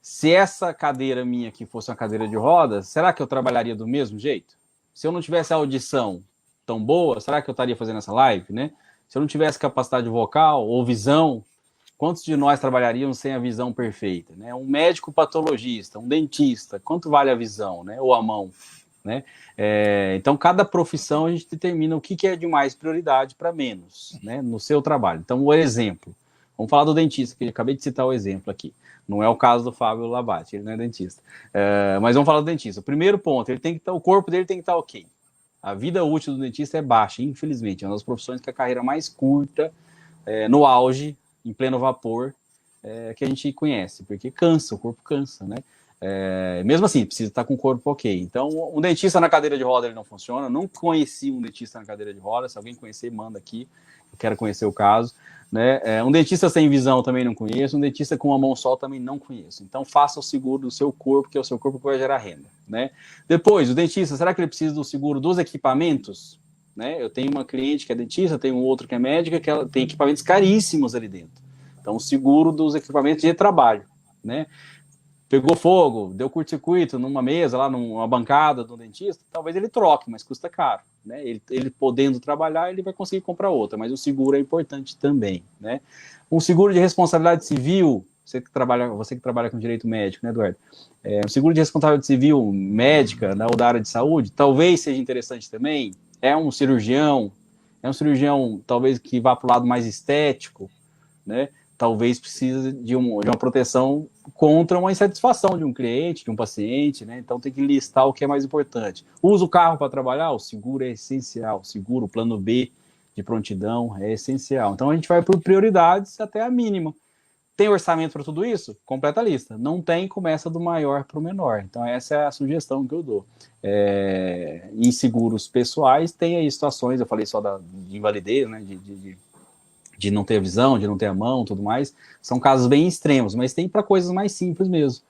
Se essa cadeira minha aqui fosse uma cadeira de rodas, será que eu trabalharia do mesmo jeito? Se eu não tivesse a audição tão boa, será que eu estaria fazendo essa live? Né? Se eu não tivesse capacidade vocal ou visão, quantos de nós trabalharíamos sem a visão perfeita? Né? Um médico patologista, um dentista, quanto vale a visão, né? Ou a mão? Né? Então, cada profissão a gente determina o que é de mais prioridade para menos, né? No seu trabalho. Então, o exemplo. Vamos falar do dentista, que eu acabei de citar o exemplo aqui. Não é o caso do Fábio Labate, ele não é dentista. Mas vamos falar do dentista. O primeiro ponto, o corpo dele tem que estar ok. A vida útil do dentista é baixa, infelizmente. É uma das profissões que a carreira mais curta, no auge, em pleno vapor, que a gente conhece, porque cansa, o corpo cansa, né? Mesmo assim, precisa estar com o corpo ok. Então, um dentista na cadeira de roda ele não funciona. Não conheci um dentista na cadeira de roda. Se alguém conhecer, manda aqui. Eu quero conhecer o caso. Né? Um dentista sem visão também não conheço. Um dentista com uma mão só também não conheço. Então, faça o seguro do seu corpo, que é o seu corpo que vai gerar renda. Né? Depois, o dentista, será que ele precisa do seguro dos equipamentos? Né? Eu tenho uma cliente que é dentista, tenho um outro que é médica, que ela tem equipamentos caríssimos ali dentro. Então, o seguro dos equipamentos de trabalho. Né? Pegou fogo, deu curto-circuito numa mesa, lá numa bancada do dentista, talvez ele troque, mas custa caro. Né? Ele podendo trabalhar, ele vai conseguir comprar outra, mas o seguro é importante também. Né? Um seguro de responsabilidade civil, você que trabalha com direito médico, né, Eduardo? Um seguro de responsabilidade civil médica, né, ou da área de saúde, talvez seja interessante também. É um cirurgião talvez que vá para o lado mais estético, né? Talvez precise de uma proteção contra uma insatisfação de um cliente, de um paciente, né? Então tem que listar o que é mais importante. Usa o carro para trabalhar? O seguro é essencial. O seguro, o plano B de prontidão é essencial. Então a gente vai por prioridades até a mínima. Tem orçamento para tudo isso? Completa a lista. Não tem, começa do maior para o menor. Então essa é a sugestão que eu dou. Em seguros pessoais tem aí situações, eu falei só de invalidez, né? De não ter visão, de não ter a mão, tudo mais, são casos bem extremos, mas tem para coisas mais simples mesmo,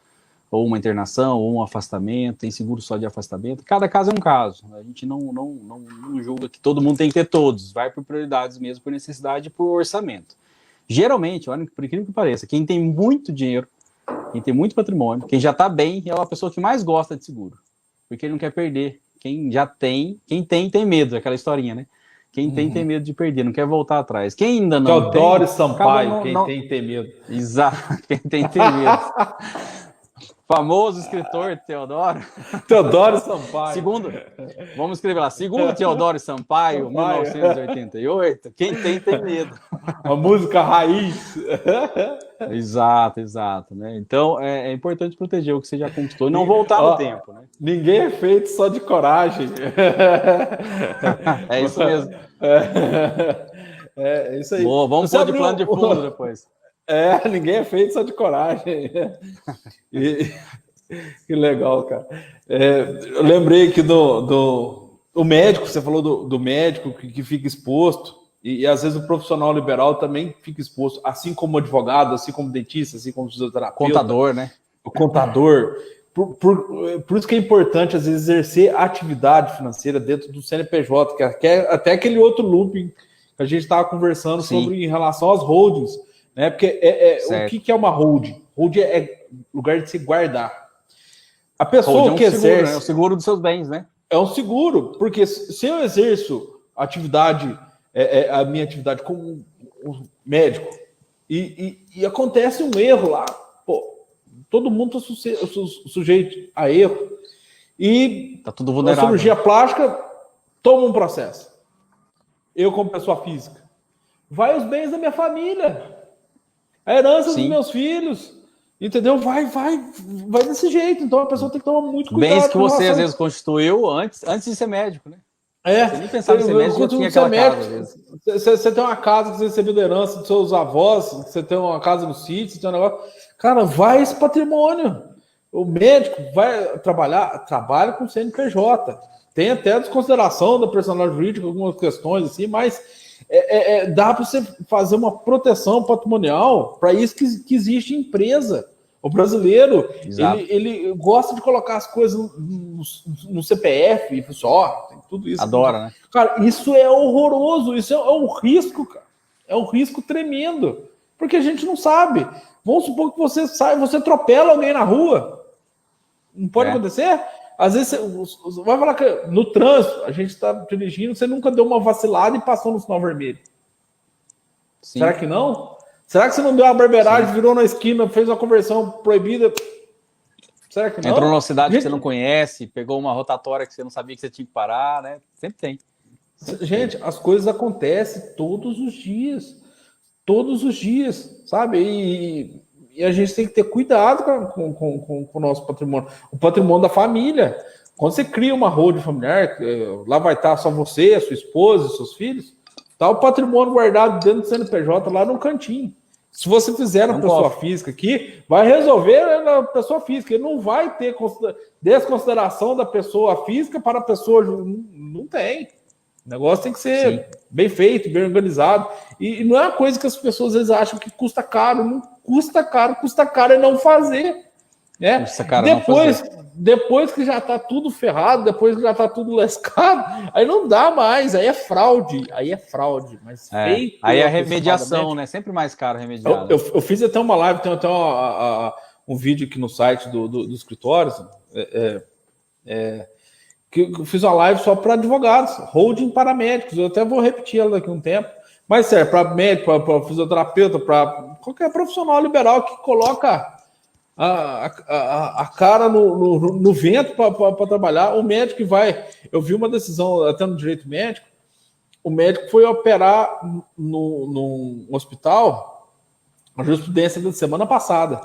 ou uma internação, ou um afastamento, tem seguro só de afastamento, cada caso é um caso, a gente não julga que todo mundo tem que ter todos, vai por prioridades mesmo, por necessidade e por orçamento. Geralmente, olha, por incrível que pareça, quem tem muito dinheiro, quem tem muito patrimônio, quem já está bem, é a pessoa que mais gosta de seguro, porque ele não quer perder, quem tem medo, aquela historinha, né? Quem tem medo de perder, não quer voltar atrás. Quem ainda não Teodoro Sampaio, tem medo. Exato, quem tem medo. Famoso escritor Teodoro. Teodoro Sampaio. Vamos escrever lá, segundo Teodoro Sampaio, 1988, quem tem medo. Uma música raiz. Exato. Né? Então, é importante proteger o que você já conquistou e não voltar no tempo. Né? Ninguém é feito só de coragem. É isso mesmo. É isso aí. Boa, vamos pôr de plano de fundo depois. Ninguém é feito só de coragem. Que legal, cara. Eu lembrei aqui do médico, você falou do médico que fica exposto, e às vezes o profissional liberal também fica exposto, assim como o advogado, assim como o dentista, assim como o fisioterapeuta. Contador, né? O contador. Por isso que é importante, às vezes, exercer atividade financeira dentro do CNPJ, que é até aquele outro looping que a gente estava conversando sobre em relação às holdings, né? Porque o que é uma holding? Holding é lugar de se guardar. A pessoa que exerce... Seguro, né? É o seguro dos seus bens, né? É um seguro, porque se eu exerço atividade, a minha atividade como um médico, e acontece um erro lá, pô, todo mundo está sujeito a erro, e tá tudo vulnerável. A cirurgia plástica toma um processo. Eu, como pessoa física, vai os bens da minha família, a herança dos meus filhos, entendeu? Vai desse jeito. Então a pessoa tem que tomar muito cuidado. Bens que você às vezes constituiu antes de ser médico, né? Você nem pensava em ser médico, já tinha aquela casa, às vezes. Você tem uma casa que você recebeu da herança dos seus avós, você tem uma casa no sítio, você tem um negócio. Cara, vai esse patrimônio. O médico vai trabalha com CNPJ. Tem até a desconsideração da personalidade jurídica, algumas questões assim, mas dá para você fazer uma proteção patrimonial para isso que existe empresa. O brasileiro, ele gosta de colocar as coisas no CPF só, tem tudo isso. Adora, né? Cara, isso é horroroso, isso é um risco, cara. É um risco tremendo, porque a gente não sabe. Vamos supor que você você atropela alguém na rua. Não pode acontecer? Às vezes você vai falar que no trânsito, a gente está dirigindo, você nunca deu uma vacilada e passou no sinal vermelho. Sim. Será que não? Será que você não deu uma barbeiragem, sim, virou na esquina, fez uma conversão proibida? Será que não? Entrou numa cidade que você não conhece, pegou uma rotatória que você não sabia que você tinha que parar, né? Sempre tem. Gente, as coisas acontecem todos os dias. Todos os dias, sabe? E a gente tem que ter cuidado com o nosso patrimônio. O patrimônio da família. Quando você cria uma holding familiar, lá vai estar só você, a sua esposa, seus filhos, tá o patrimônio guardado dentro do CNPJ lá no cantinho. Se você fizer na pessoa física aqui, vai resolver na pessoa física. Ele não vai ter desconsideração da pessoa física para a pessoa. Não tem. O negócio tem que ser, sim, bem feito, bem organizado. E não é uma coisa que as pessoas às vezes acham que custa caro. Não custa caro é não fazer. Né? Custa caro depois que já está tudo ferrado, depois que já está tudo lascado, aí não dá mais, aí é fraude. Mas feito, aí é remediação, né? Sempre mais caro remediar. Eu fiz até uma live, tem até um vídeo aqui no site do escritório, que eu fiz uma live só para advogados, holding para médicos. Eu até vou repetir ela daqui a um tempo. Mas serve para médico, para fisioterapeuta, para qualquer profissional liberal que coloca a cara no vento para trabalhar. O médico que vai... Eu vi uma decisão até no direito médico. O médico foi operar num hospital, a jurisprudência da semana passada.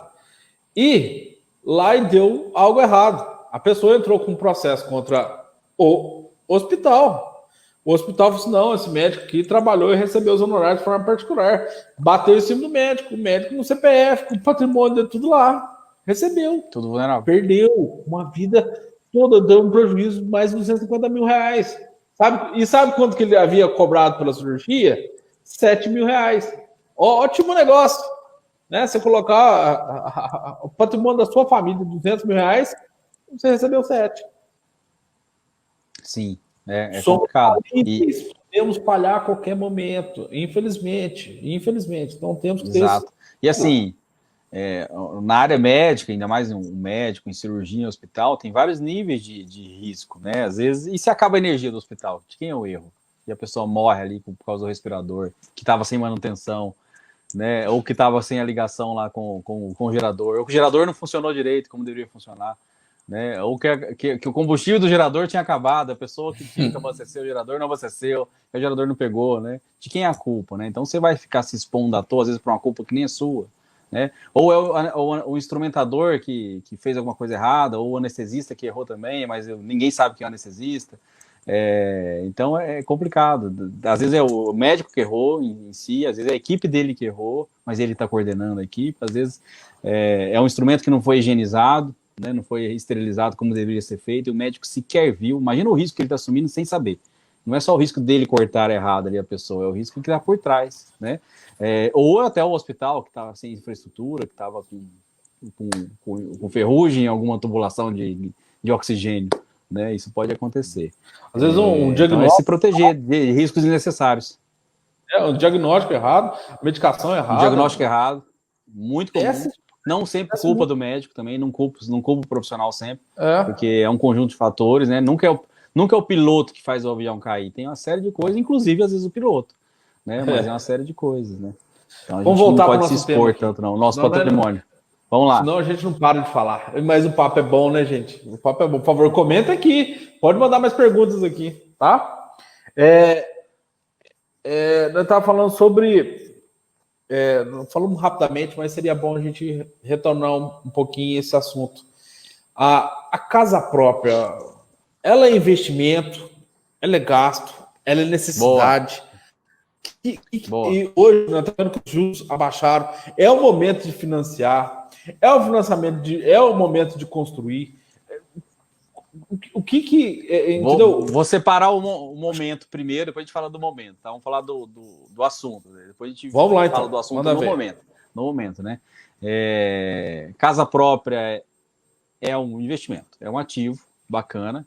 E lá deu algo errado. A pessoa entrou com um processo contra o hospital. O hospital falou assim, não, esse médico aqui trabalhou e recebeu os honorários de forma particular. Bateu em cima do médico. O médico no CPF, com o patrimônio dele tudo lá. Recebeu. Tudo vulnerável. Perdeu uma vida toda, deu um prejuízo de mais de 250 mil reais. Sabe? E sabe quanto que ele havia cobrado pela cirurgia? 7 mil reais. Ótimo negócio. Né? Você colocar o patrimônio da sua família, 200 mil reais, você recebeu 7. Sim, é complicado. Podemos falhar a qualquer momento, infelizmente. Então temos que ter... Exato. E assim, na área médica, ainda mais um médico em cirurgia em hospital, tem vários níveis de risco, né? Às vezes, e se acaba a energia do hospital? De quem é o erro? E a pessoa morre ali por causa do respirador, que estava sem manutenção, né? Ou que estava sem a ligação lá com o gerador, ou que o gerador não funcionou direito como deveria funcionar, né? Ou que o combustível do gerador tinha acabado, a pessoa que tinha que abastecer o gerador não abasteceu, o gerador não pegou, né? De quem é a culpa, né? Então você vai ficar se expondo à toa, às vezes, para uma culpa que nem é sua, né? Ou é o instrumentador que fez alguma coisa errada, ou o anestesista que errou também, mas ninguém sabe quem é o anestesista. Então é complicado. Às vezes é o médico que errou em si, às vezes é a equipe dele que errou, mas ele está coordenando a equipe. Às vezes é um instrumento que não foi higienizado, né, não foi esterilizado como deveria ser feito, e o médico sequer viu. Imagina o risco que ele está assumindo sem saber. Não é só o risco dele cortar errado ali a pessoa, é o risco que está por trás, né? Ou até o hospital que estava sem infraestrutura, que estava com ferrugem em alguma tubulação de oxigênio, né? Isso pode acontecer. Às vezes um diagnóstico... Então é se proteger de riscos desnecessários. Um diagnóstico errado, medicação errada. Um diagnóstico errado, muito comum. Não sempre culpa do médico também, não culpa o profissional sempre, porque é um conjunto de fatores, né? Nunca é o piloto que faz o avião cair, tem uma série de coisas, inclusive às vezes o piloto, né? Mas é uma série de coisas, né? Então a gente não pode se expor tanto, não. O nosso patrimônio. Vamos lá. Senão a gente não para de falar. Mas o papo é bom, né, gente? O papo é bom. Por favor, comenta aqui. Pode mandar mais perguntas aqui, tá? Nós estávamos falando sobre... falamos rapidamente, mas seria bom a gente retornar um pouquinho esse assunto. A casa própria, ela é investimento, ela é gasto, ela é necessidade. E hoje, nós estamos vendo que os juros abaixaram. É o momento de financiar, é o financiamento, é o momento de construir. O que entendeu? Vou separar o momento primeiro, depois a gente fala do momento. Tá? Vamos falar do assunto. Né? Depois a gente Vamos lá, fala então. do assunto Manda no ver. momento. No momento, né? Casa própria é um investimento, é um ativo bacana,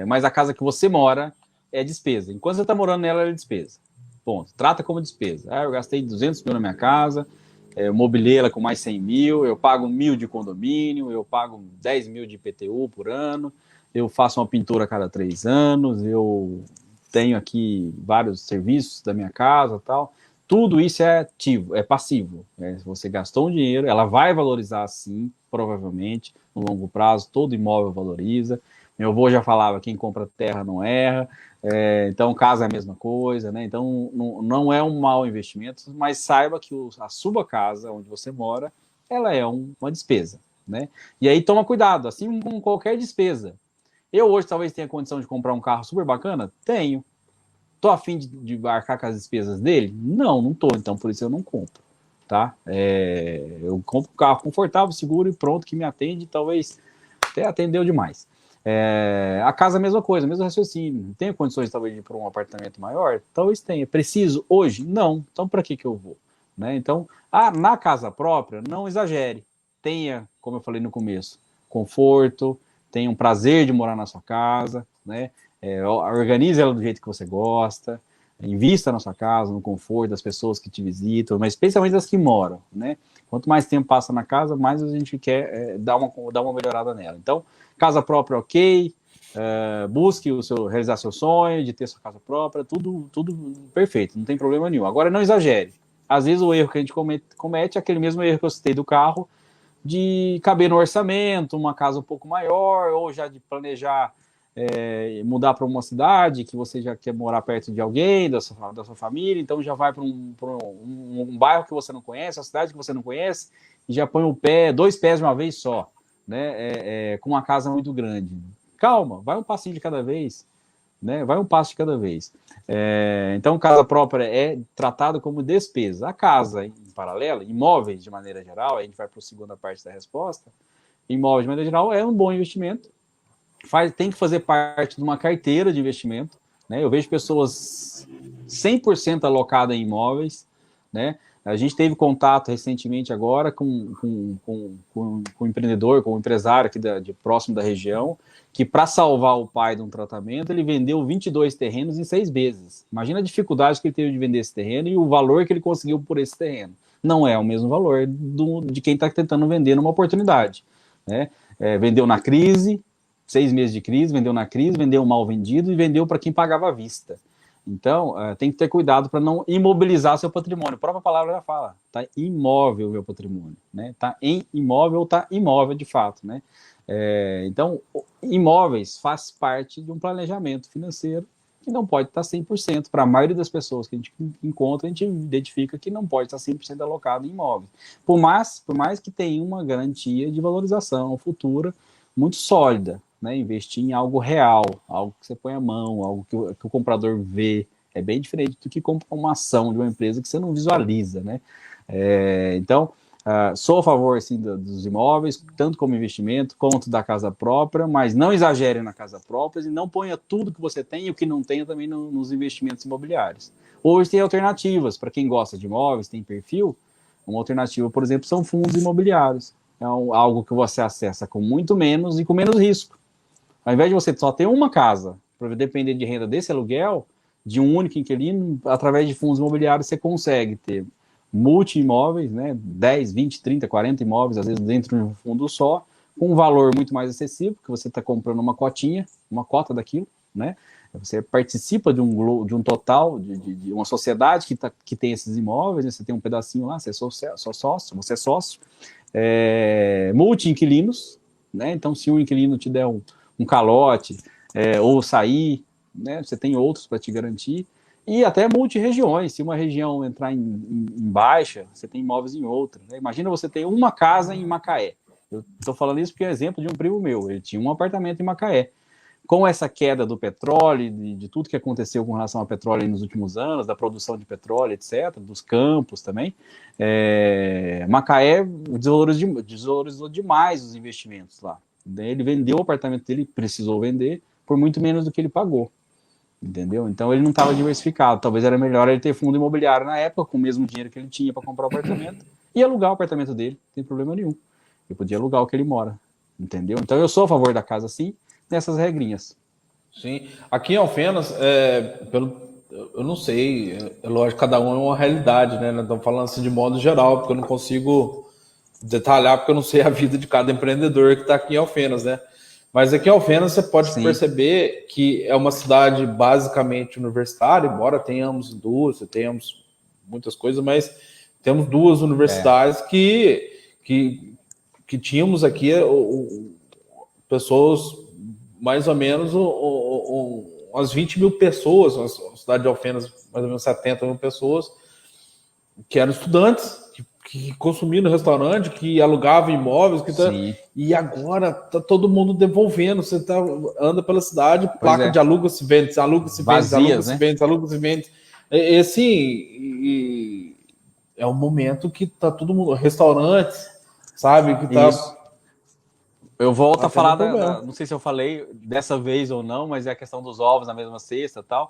mas a casa que você mora é despesa. Enquanto você está morando nela, é despesa. Ponto. Trata como despesa. Eu gastei 200 mil na minha casa, eu mobilei ela com mais 100 mil, eu pago 1.000 de condomínio, eu pago 10 mil de IPTU por ano, eu faço uma pintura a cada 3 anos, eu tenho aqui vários serviços da minha casa, tal. Tudo isso é ativo, é passivo. Você gastou um dinheiro, ela vai valorizar sim, provavelmente, no longo prazo, todo imóvel valoriza. Meu avô já falava, quem compra terra não erra, então casa é a mesma coisa, né? Então não é um mau investimento, mas saiba que a sua casa, onde você mora, ela é uma despesa, né? E aí toma cuidado, assim como qualquer despesa. Eu hoje talvez tenha condição de comprar um carro super bacana? Tenho. Tô a fim de arcar com as despesas dele? Não tô, então por isso eu não compro, tá? Eu compro um carro confortável, seguro e pronto, que me atende, talvez até atendeu demais. A casa é a mesma coisa, mesmo raciocínio. Tenho condições talvez de ir para um apartamento maior? Talvez tenha. Preciso hoje? Não. Então para que eu vou? Né? Então, na casa própria, não exagere. Tenha, como eu falei no começo, conforto, tenha um prazer de morar na sua casa, né? Organize ela do jeito que você gosta, invista na sua casa, no conforto das pessoas que te visitam, mas especialmente das que moram, né? Quanto mais tempo passa na casa, mais a gente quer dar uma melhorada nela. Então, casa própria, ok, busque realizar seu sonho de ter sua casa própria, tudo perfeito, não tem problema nenhum. Agora, não exagere. Às vezes o erro que a gente comete é aquele mesmo erro que eu citei do carro, de caber no orçamento, uma casa um pouco maior, ou já de planejar mudar para uma cidade que você já quer morar perto de alguém, da sua família, então já vai para um bairro que você não conhece, a cidade que você não conhece, e já põe dois pés de uma vez só, né? Com uma casa muito grande. Calma, vai um passinho de cada vez, né? Vai um passo de cada vez. Então, casa própria é tratada como despesa. A casa, em paralelo, imóveis de maneira geral, a gente vai para a segunda parte da resposta, imóveis de maneira geral é um bom investimento, tem que fazer parte de uma carteira de investimento, né? Eu vejo pessoas 100% alocadas em imóveis, né? A gente teve contato recentemente agora com um empreendedor, com um empresário aqui próximo da região, que para salvar o pai de um tratamento, ele vendeu 22 terrenos em 6 meses. Imagina a dificuldade que ele teve de vender esse terreno e o valor que ele conseguiu por esse terreno. Não é o mesmo valor de quem está tentando vender numa oportunidade, né? Vendeu na crise, 6 meses de crise, vendeu na crise, vendeu mal vendido e vendeu para quem pagava à vista. Então, tem que ter cuidado para não imobilizar seu patrimônio. A própria palavra já fala, tá imóvel o meu patrimônio, né? Tá em imóvel ou tá imóvel de fato, né? Então, imóveis faz parte de um planejamento financeiro que não pode estar 100%. Para a maioria das pessoas que a gente encontra, a gente identifica que não pode estar 100% alocado em imóveis. Por mais que tenha uma garantia de valorização futura muito sólida, né? Investir em algo real, algo que você põe a mão, algo que o comprador vê. É bem diferente do que comprar uma ação de uma empresa que você não visualiza, né? Então, sou a favor assim, dos imóveis, tanto como investimento, quanto da casa própria, mas não exagere na casa própria e não ponha tudo que você tem e o que não tenha também nos investimentos imobiliários. Hoje tem alternativas, para quem gosta de imóveis, tem perfil, uma alternativa, por exemplo, são fundos imobiliários. É algo que você acessa com muito menos e com menos risco. Ao invés de você só ter uma casa, para depender de renda desse aluguel, de um único inquilino, através de fundos imobiliários você consegue ter multi-imóveis, né, 10, 20, 30, 40 imóveis, às vezes dentro de um fundo só, com um valor muito mais acessível, porque você está comprando uma cotinha, uma cota daquilo, né? Você participa de um total, de uma sociedade que tem esses imóveis, né? Você tem um pedacinho lá, você é sócio, você é sócio, multi-inquilinos, né? Então, se um inquilino te der um calote, ou sair, né? Você tem outros para te garantir, e até multi-regiões, se uma região entrar em baixa, você tem imóveis em outra, né? Imagina você ter uma casa em Macaé. Eu estou falando isso porque é exemplo de um primo meu, ele tinha um apartamento em Macaé. com essa queda do petróleo, de tudo que aconteceu com relação ao petróleo nos últimos anos, da produção de petróleo, etc., dos campos também, Macaé desvalorizou demais os investimentos lá. Ele vendeu o apartamento dele, precisou vender, por muito menos do que ele pagou. Entendeu? Então ele não estava diversificado. Talvez era melhor ele ter fundo imobiliário na época, com o mesmo dinheiro que ele tinha para comprar o apartamento, e alugar o apartamento dele, não tem problema nenhum. Ele podia alugar o que ele mora. Entendeu? Então eu sou a favor da casa sim, nessas regrinhas. Sim. Aqui em Alfenas, eu não sei, é lógico, cada um é uma realidade, né? Nós estamos falando assim de modo geral, porque eu não consigo detalhar, porque eu não sei a vida de cada empreendedor que está aqui em Alfenas, né? Mas aqui em Alfenas você pode perceber que é uma cidade basicamente universitária, embora tenhamos indústria, tenhamos muitas coisas, mas temos duas universidades que tínhamos aqui pessoas, mais ou menos umas 20 mil pessoas, a cidade de Alfenas, mais ou menos 70 mil pessoas, que eram estudantes, que consumiam no restaurante, que alugavam imóveis, e agora tá todo mundo devolvendo. Você anda pela cidade, placa de aluga-se, vende, aluga-se, vende, aluga-se, vende, aluga-se, vende. E assim, é um momento que tá todo mundo, restaurantes, sabe, que tá... Isso. Eu volto a falar não sei se eu falei dessa vez ou não, mas é a questão dos ovos na mesma cesta e tal.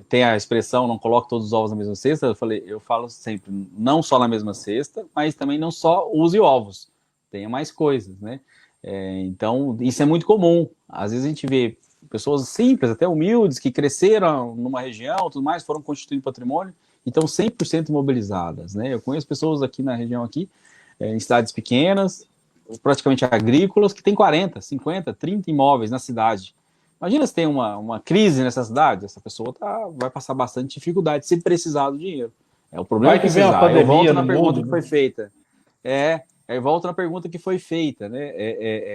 Tem a expressão, não coloque todos os ovos na mesma cesta. Eu falo sempre, não só na mesma cesta, mas também não só use ovos, tenha mais coisas, né? Então, isso é muito comum. Às vezes a gente vê pessoas simples, até humildes, que cresceram numa região, tudo mais, foram constituindo patrimônio e estão 100% imobilizadas, né? Eu conheço pessoas aqui na região, em cidades pequenas, praticamente agrícolas, que tem 40, 50, 30 imóveis na cidade. Imagina se tem uma crise nessa cidade, essa pessoa vai passar bastante dificuldade se precisar do dinheiro. O problema é que vem a pandemia. Eu volto na pergunta que foi feita. Aí volta na pergunta que foi feita, né?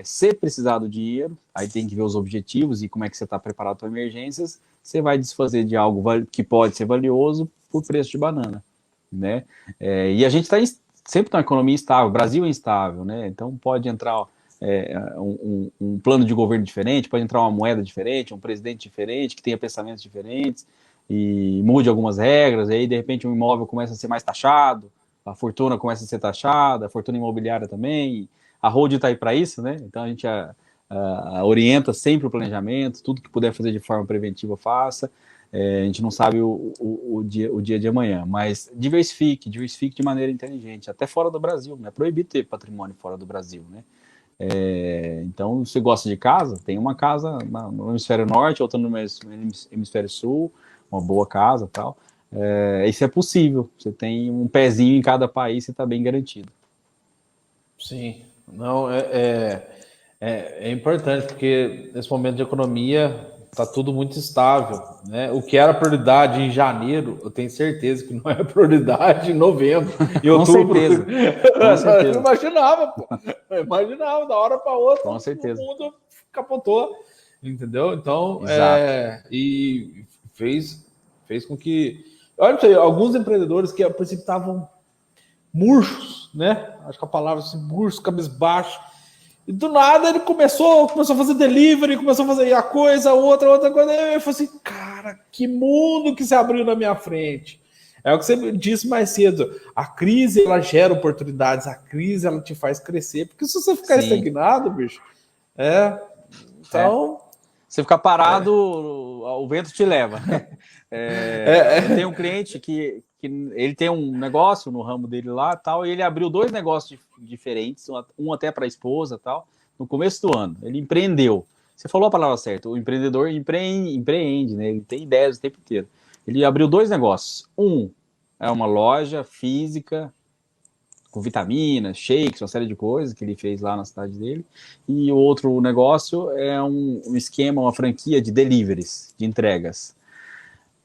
Se precisar do dinheiro, aí tem que ver os objetivos e como é que você está preparado para emergências, você vai desfazer de algo que pode ser valioso por preço de banana, né? E a gente sempre tem uma economia instável, o Brasil é instável, né? Então pode entrar um plano de governo diferente, pode entrar uma moeda diferente, um presidente diferente, que tenha pensamentos diferentes e mude algumas regras, e aí de repente um imóvel começa a ser mais taxado, a fortuna começa a ser taxada, a fortuna imobiliária também, a Hold está aí para isso, né? Então a gente orienta sempre o planejamento, tudo que puder fazer de forma preventiva, faça. A gente não sabe o dia de amanhã, mas diversifique de maneira inteligente, até fora do Brasil, né? É proibido ter patrimônio fora do Brasil, né? Então, se você gosta de casa, tem uma casa no hemisfério norte, outra no hemisfério sul, uma boa casa e tal. Isso é possível, você tem um pezinho em cada país, você está bem garantido. Sim, não, é importante, porque nesse momento de economia está tudo muito estável, né? O que era prioridade em janeiro, eu tenho certeza que não é prioridade em novembro e outubro. Com certeza. Eu não imaginava, pô. Eu imaginava, da hora para outra, com certeza. O mundo capotou, entendeu? Então, e fez com que... Olha, alguns empreendedores que a princípio estavam murchos, né? Acho que a palavra assim, murchos, cabisbaixo. E do nada ele começou a fazer delivery, começou a fazer a coisa, outra coisa. E eu falei assim, cara, que mundo que se abriu na minha frente. É o que você disse mais cedo. A crise, ela gera oportunidades. A crise, ela te faz crescer. Porque se você ficar estagnado, bicho, então... Você ficar parado, o vento te leva. Eu tenho um cliente que ele tem um negócio no ramo dele lá, tal, e ele abriu 2 negócios diferentes, um até para a esposa, tal, no começo do ano. Ele empreendeu. Você falou a palavra certa. O empreendedor empreende, né? Ele tem ideias o tempo inteiro. Ele abriu 2 negócios. Um é uma loja física com vitaminas, shakes, uma série de coisas que ele fez lá na cidade dele. E o outro negócio é um esquema, uma franquia de deliveries, de entregas.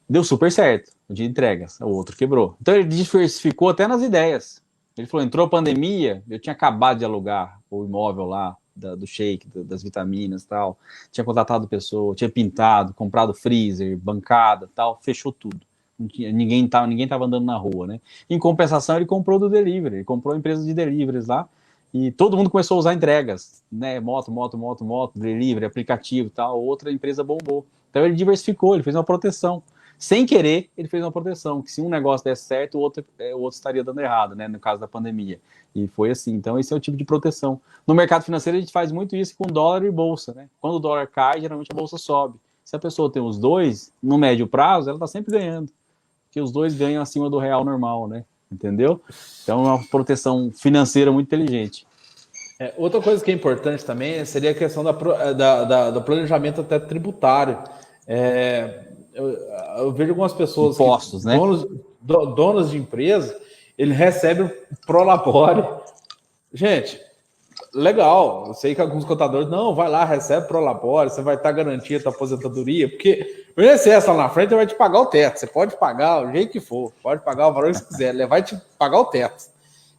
Deu super certo, de entregas, o outro quebrou. Então ele diversificou até nas ideias. Ele falou, entrou a pandemia, eu tinha acabado de alugar o imóvel lá, do shake, das vitaminas e tal, tinha contratado pessoa, tinha pintado, comprado freezer, bancada tal, fechou tudo. Ninguém tava andando na rua, né? Em compensação, ele comprou do delivery, ele comprou a empresa de deliveries lá, e todo mundo começou a usar entregas, né? Moto, delivery, aplicativo e tal. Outra empresa bombou. Então ele diversificou, ele fez uma proteção. Sem querer, ele fez uma proteção, que se um negócio desse certo, o outro estaria dando errado, né? No caso da pandemia. E foi assim. Então esse é o tipo de proteção. No mercado financeiro a gente faz muito isso com dólar e bolsa, né? Quando o dólar cai, geralmente a bolsa sobe. Se a pessoa tem os dois, no médio prazo, ela está sempre ganhando. Porque os dois ganham acima do real normal, né? Entendeu? Então é uma proteção financeira muito inteligente. Outra coisa que é importante também seria a questão do planejamento até tributário. Eu vejo algumas pessoas, impostos, né? Donos de empresa, ele recebe o Prolabore. Gente, legal. Eu sei que alguns contadores, não, vai lá, recebe Prolabore, você vai estar garantindo a tua aposentadoria, porque o INSS lá na frente vai te pagar o teto. Você pode pagar o jeito que for, pode pagar o valor que você quiser, ele vai te pagar o teto.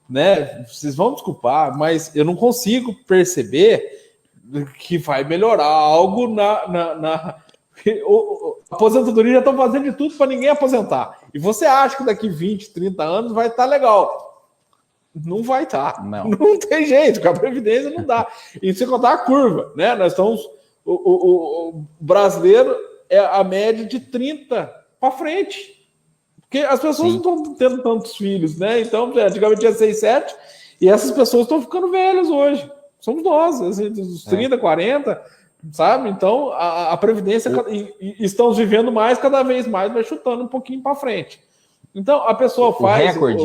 Né? Vocês vão desculpar, mas eu não consigo perceber que vai melhorar algo a aposentadoria já estão fazendo de tudo para ninguém aposentar. E você acha que daqui 20, 30 anos vai estar legal. Não vai estar. Não tem jeito, com a Previdência não dá. E sem contar a curva, né? Nós estamos. O brasileiro é a média de 30 para frente. Porque as pessoas não estão tendo tantos filhos, né? Então, antigamente tinha 6, 7, e essas pessoas estão ficando velhas hoje. Somos nós, assim, dos 30, 40, sabe? Então, a Previdência, estamos vivendo mais, cada vez mais, vai chutando um pouquinho para frente. Então, a pessoa faz... recorde.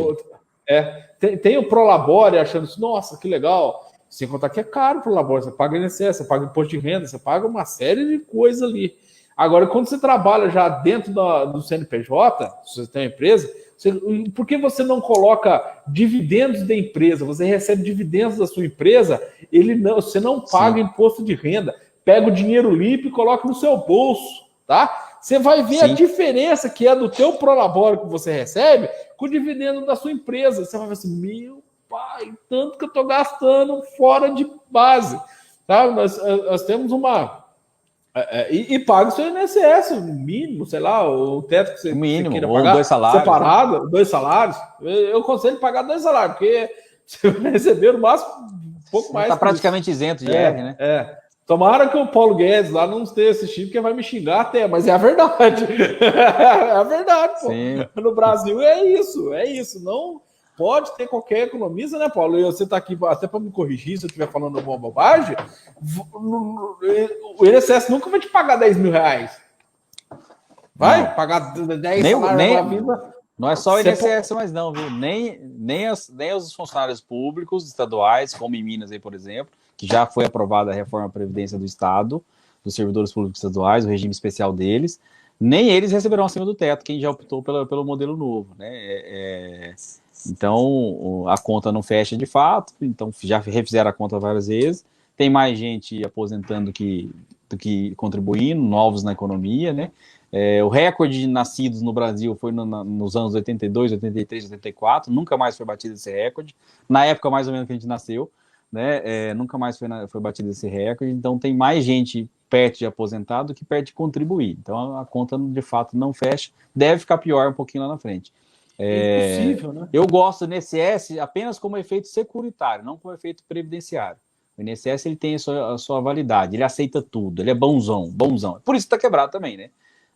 Tem o Prolabore achando assim, nossa, que legal. Sem contar que é caro o Prolabore, você paga INSS, você paga imposto de renda, você paga uma série de coisas ali. Agora, quando você trabalha já dentro do CNPJ, se você tem uma empresa, por que você não coloca dividendos da empresa? Você recebe dividendos da sua empresa, você não paga imposto de renda. Pega o dinheiro limpo e coloca no seu bolso, tá? Você vai ver a diferença que é do teu Prolabore que você recebe com o dividendo da sua empresa. Você vai ver assim, meu pai, tanto que eu estou gastando fora de base. Tá? Nós temos uma... E paga o seu INSS, o mínimo, sei lá, o teto que você, mínimo, queira ou pagar, 2 salários. Separado, 2 salários. Eu aconselho pagar 2 salários, porque você vai receber no máximo um pouco mais. Está praticamente isento de R, né? Tomara que o Paulo Guedes lá não esteja assistindo, porque vai me xingar até, mas é a verdade. É a verdade, pô. Sim. No Brasil é isso. Não pode ter qualquer economista, né, Paulo? E você está aqui até para me corrigir se eu estiver falando alguma bobagem. O INSS nunca vai te pagar 10 mil reais. Vai pagar 10 salários na vida. Não é só o INSS, mas não, viu? Nem os funcionários públicos estaduais, como em Minas, aí, por exemplo, que já foi aprovada a reforma da Previdência do Estado, dos servidores públicos estaduais, o regime especial deles, nem eles receberão acima do teto, quem já optou pelo modelo novo, né? Então, a conta não fecha de fato, então já refizeram a conta várias vezes, tem mais gente aposentando do que contribuindo, novos na economia, né? O recorde de nascidos no Brasil foi nos anos 82, 83, 84, nunca mais foi batido esse recorde, na época mais ou menos que a gente nasceu, né? Nunca mais foi batido esse recorde, então tem mais gente perto de aposentado do que perto de contribuir, então a conta de fato não fecha, deve ficar pior um pouquinho lá na frente. Impossível, né? Eu gosto do INSS apenas como efeito securitário, não como efeito previdenciário. O INSS ele tem a sua validade, ele aceita tudo, ele é bonzão. Por isso está quebrado também, né?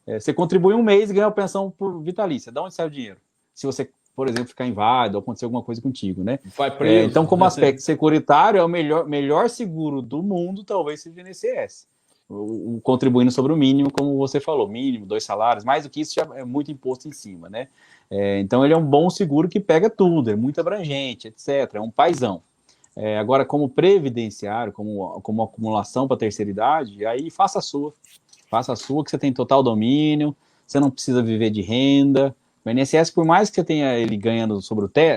Você contribui um mês e ganha uma pensão por vitalícia. De onde sai o dinheiro? Se você, por exemplo, ficar inválido ou acontecer alguma coisa contigo, né? Vai preso. Então, como aspecto securitário, é o melhor seguro do mundo, talvez seja o INSS. O contribuindo sobre o mínimo, como você falou, mínimo, 2 salários, mais do que isso já é muito imposto em cima, né? Então, ele é um bom seguro que pega tudo, é muito abrangente, etc. É um paizão. Agora, como previdenciário, como acumulação para terceira idade, aí faça a sua. Faça a sua, que você tem total domínio, você não precisa viver de renda. O INSS, por mais que você tenha ele ganhando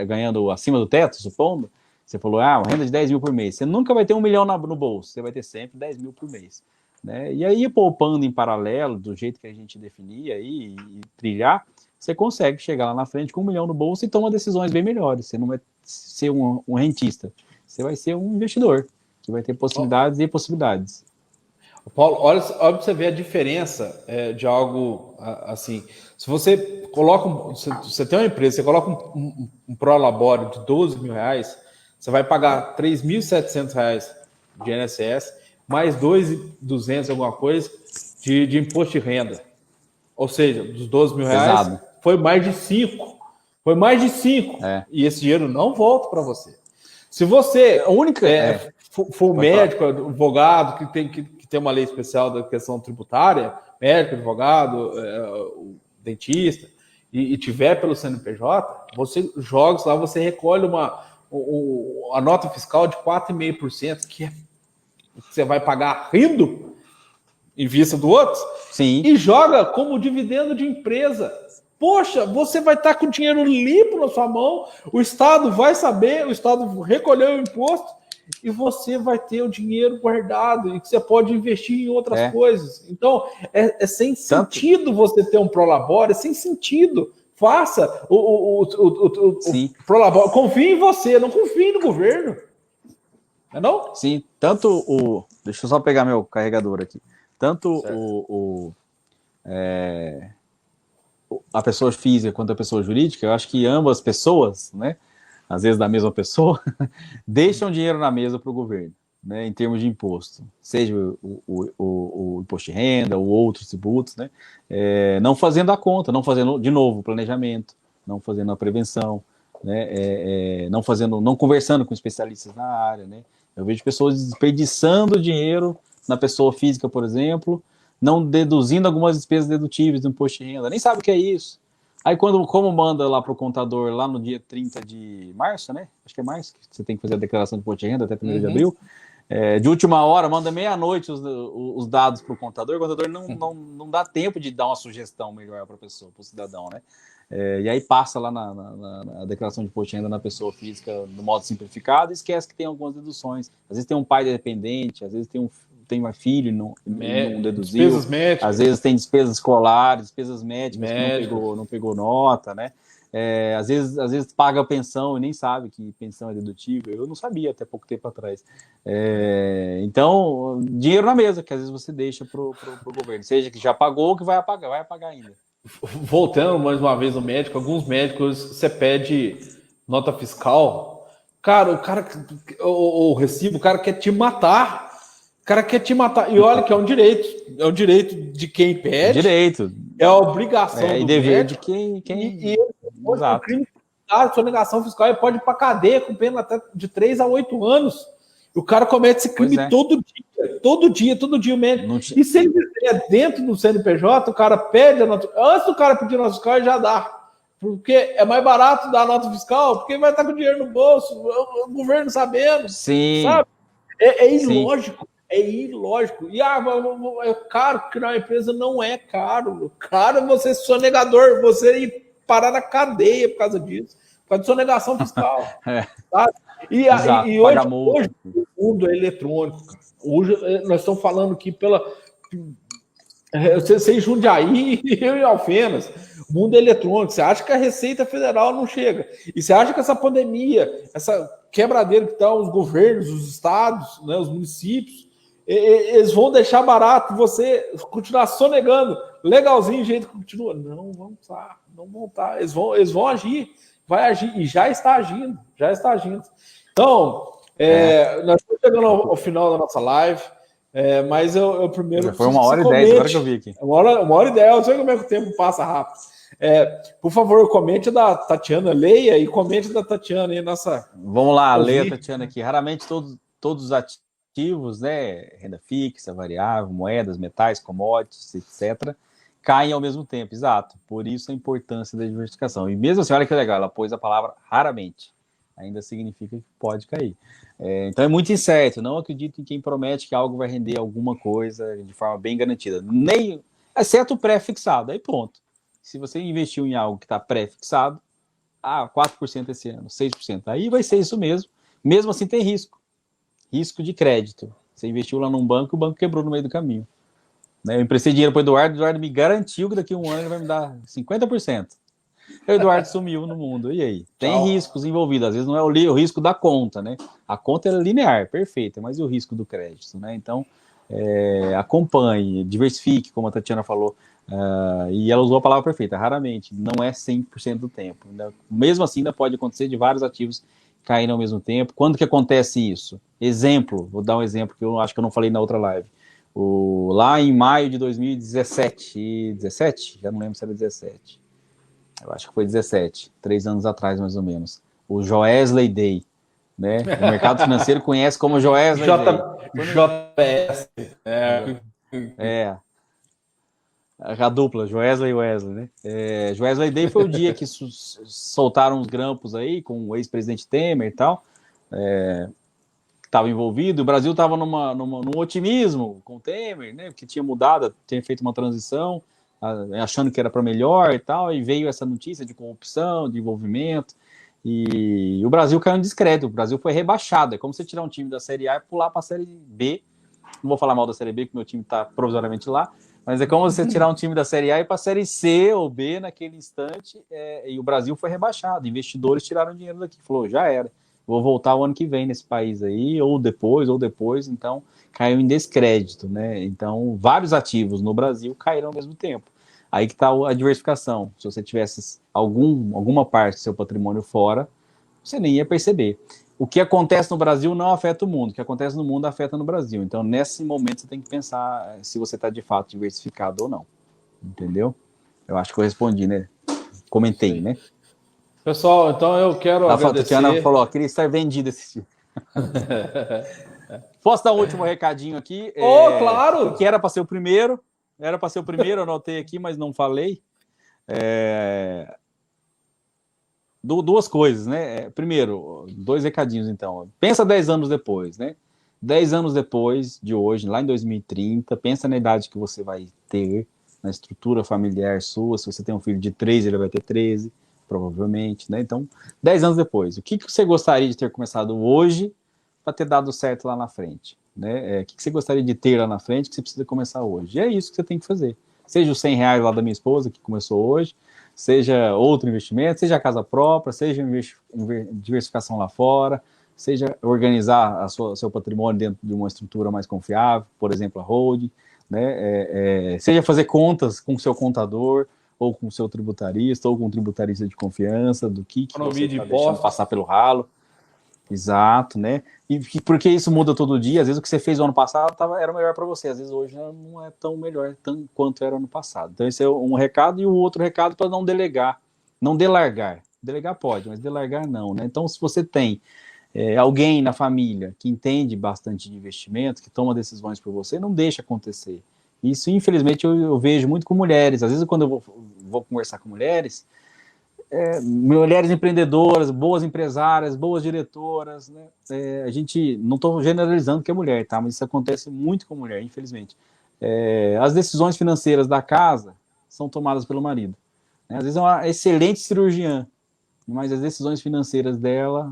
ganhando acima do teto, supondo, você falou, uma renda de 10 mil por mês, você nunca vai ter 1 milhão no bolso, você vai ter sempre 10 mil por mês. Né? E aí, poupando em paralelo, do jeito que a gente definia aí, e trilhar, você consegue chegar lá na frente com 1 milhão no bolso e toma decisões bem melhores. Você não vai ser um rentista, você vai ser um investidor, que vai ter possibilidades e possibilidades. Paulo, olha para você ver a diferença de algo assim. Se você coloca, você tem uma empresa, você coloca um Prolabore de 12 mil reais, você vai pagar R$ 3.700 de INSS, mais 2.200 alguma coisa de imposto de renda. Ou seja, dos R$ 12.000, Pesado. foi mais de 5. Foi mais de 5. É. E esse dinheiro não volta para você. Se você A única for médico, advogado, que tem uma lei especial da questão tributária, médico, advogado, dentista, e tiver pelo CNPJ, você joga lá, você recolhe a nota fiscal de 4,5%, que você vai pagar rindo em vista do outro, Sim. e joga como dividendo de empresa. Poxa, você vai estar com dinheiro limpo na sua mão, o Estado vai saber, o Estado recolheu o imposto, e você vai ter o dinheiro guardado, e que você pode investir em outras coisas. Então, é sem sentido você ter um Prolabore, é sem sentido. Faça o Prolabore. Confie em você, não confie no governo. Não é não? Sim, tanto deixa eu só pegar meu carregador aqui. Tanto a pessoa física quanto a pessoa jurídica, eu acho que ambas pessoas, né, às vezes da mesma pessoa, deixam dinheiro na mesa para o governo, né, em termos de imposto, seja o imposto de renda ou outros tributos, né, não fazendo a conta, não fazendo, de novo, o planejamento, não fazendo a prevenção, né, não conversando com especialistas na área, né. Eu vejo pessoas desperdiçando dinheiro na pessoa física, por exemplo, não deduzindo algumas despesas dedutíveis do imposto de renda, nem sabe o que é isso. Aí, como manda lá para o contador, lá no dia 30 de março, né? Acho que é março, que você tem que fazer a declaração de imposto de renda até 1º de abril. De última hora, manda meia-noite os dados para o contador não dá tempo de dar uma sugestão melhor para a pessoa, para o cidadão, né? E aí passa lá na declaração de imposto de renda na pessoa física no modo simplificado e esquece que tem algumas deduções. Às vezes tem um pai dependente, às vezes tem um filho e não deduziu. Despesas médicas. Às vezes tem despesas escolares, despesas médicas que não pegou nota, né? Às vezes paga pensão e nem sabe que pensão é dedutível. Eu não sabia até pouco tempo atrás. Então, dinheiro na mesa, que às vezes você deixa para o governo. Seja que já pagou ou que vai pagar ainda. Voltando mais uma vez no médico, alguns médicos você pede nota fiscal, cara, o recibo, o cara quer te matar. O cara quer te matar. E olha que é um direito de quem pede. Direito. É a obrigação do e dever médico, de quem. E pode ter crime, sonegação fiscal, ele pode ir para cadeia com pena até de 3 a 8 anos. O cara comete esse crime todo dia o médico. E se ele fizer dentro do CNPJ, o cara pede a nota. Antes do cara pedir a nota fiscal, ele já dá. Porque é mais barato dar a nota fiscal, porque vai estar com dinheiro no bolso, o governo sabendo. Sim. Sabe? É ilógico. Sim. É ilógico. E é caro criar uma empresa, não é caro. Caro é você ser sonegador, você ir parar na cadeia por causa disso, por causa de sonegação fiscal. Sabe? E hoje o mundo é eletrônico. Hoje nós estamos falando aqui sem Jundiaí e eu em Alfenas. O mundo é eletrônico. Você acha que a Receita Federal não chega? E você acha que essa pandemia, essa quebradeira que estão os governos, os estados, né, os municípios, eles vão deixar barato você continuar sonegando legalzinho, jeito que continua? Não vão estar. Eles vão agir. Vai agir e já está agindo. Então, nós estamos chegando ao final da nossa live, mas eu primeiro... Já foi 1h10, agora que eu vi aqui. 1h10, eu sei como é que o tempo passa rápido. Por favor, comente da Tatiana, leia e comente da Tatiana aí, nossa... Vamos lá, leia a Tatiana aqui. Raramente todos os ativos, né, renda fixa, variável, moedas, metais, commodities, etc., caem ao mesmo tempo, exato. Por isso a importância da diversificação. E mesmo assim, olha que legal, ela pôs a palavra raramente. Ainda significa que pode cair. Então é muito incerto. Não acredito em quem promete que algo vai render alguma coisa de forma bem garantida. Exceto o pré-fixado. Aí pronto. Se você investiu em algo que está pré-fixado, 4% esse ano, 6%. Aí vai ser isso mesmo. Mesmo assim tem risco. Risco de crédito. Você investiu lá num banco, o banco quebrou no meio do caminho. Eu emprestei dinheiro para o Eduardo me garantiu que daqui a um ano ele vai me dar 50%. O Eduardo sumiu no mundo, e aí? Tem riscos envolvidos, às vezes não é o risco da conta, né? A conta é linear, perfeita, mas e o risco do crédito, né? Então, acompanhe, diversifique, como a Tatiana falou, e ela usou a palavra perfeita, raramente, não é 100% do tempo. Mesmo assim, ainda pode acontecer de vários ativos caíram ao mesmo tempo. Quando que acontece isso? Exemplo, vou dar um exemplo que eu acho que eu não falei na outra live. Lá em maio de 2017, 17? Já não lembro se era 17. Eu acho que foi 17, 3 anos atrás mais ou menos. O Joesley Day, né? O mercado financeiro conhece como Joesley Day. JPS. É. A dupla, Joesley e Wesley, né? Joesley Day foi o dia que soltaram os grampos aí com o ex-presidente Temer e tal, que estava envolvido. O Brasil estava num otimismo com o Temer, né? Que tinha mudado, tinha feito uma transição, achando que era para melhor e tal, e veio essa notícia de corrupção, de envolvimento, e o Brasil caiu em descrédito. O Brasil foi rebaixado. É como você tirar um time da Série A e pular para a Série B. Não vou falar mal da Série B, porque meu time está provisoriamente lá, mas é como você tirar um time da Série A e ir para a Série C ou B naquele instante, e o Brasil foi rebaixado. Investidores tiraram dinheiro daqui, falou, já era, vou voltar o ano que vem nesse país aí, ou depois, então caiu em descrédito, né? Então, vários ativos no Brasil caíram ao mesmo tempo. Aí que está a diversificação. Se você tivesse alguma parte do seu patrimônio fora, você nem ia perceber. O que acontece no Brasil não afeta o mundo, o que acontece no mundo afeta no Brasil. Então, nesse momento, você tem que pensar se você está de fato diversificado ou não. Entendeu? Eu acho que eu respondi, né? Comentei, sim, né? Pessoal, então eu quero agradecer. A Tatiana falou, queria estar vendido esse tipo. Posso dar um último recadinho aqui? Claro! Que era para ser o primeiro. Era para ser o primeiro, eu anotei aqui, mas não falei. Duas coisas, né? Primeiro, 2 recadinhos, então. Pensa 10 anos depois, né? 10 anos depois de hoje, lá em 2030, pensa na idade que você vai ter, na estrutura familiar sua. Se você tem um filho de 13, ele vai ter 13, provavelmente, né? Então, 10 anos depois, o que você gostaria de ter começado hoje para ter dado certo lá na frente, né? O que você gostaria de ter lá na frente que você precisa começar hoje? E é isso que você tem que fazer. Seja os R$100 lá da minha esposa, que começou hoje, seja outro investimento, seja a casa própria, seja diversificação lá fora, seja organizar seu patrimônio dentro de uma estrutura mais confiável, por exemplo, a holding, né? Seja fazer contas com o seu contador, ou com o seu tributarista, ou com um tributarista de confiança, do que você está deixando passar pelo ralo. Exato, né? E porque isso muda todo dia, às vezes o que você fez no ano passado era melhor para você, às vezes hoje não é tão melhor quanto era no passado. Então esse é um recado, e o outro recado para não delegar, não delargar. Delegar pode, mas delargar não, né? Então se você tem alguém na família que entende bastante de investimento, que toma decisões por você, não deixa acontecer. Isso, infelizmente, eu vejo muito com mulheres. Às vezes quando eu vou conversar com mulheres, mulheres empreendedoras, boas empresárias, boas diretoras, né? A gente, não estou generalizando que é mulher, tá? Mas isso acontece muito com mulher, infelizmente. As decisões financeiras da casa são tomadas pelo marido, né? Às vezes é uma excelente cirurgiã, mas as decisões financeiras dela,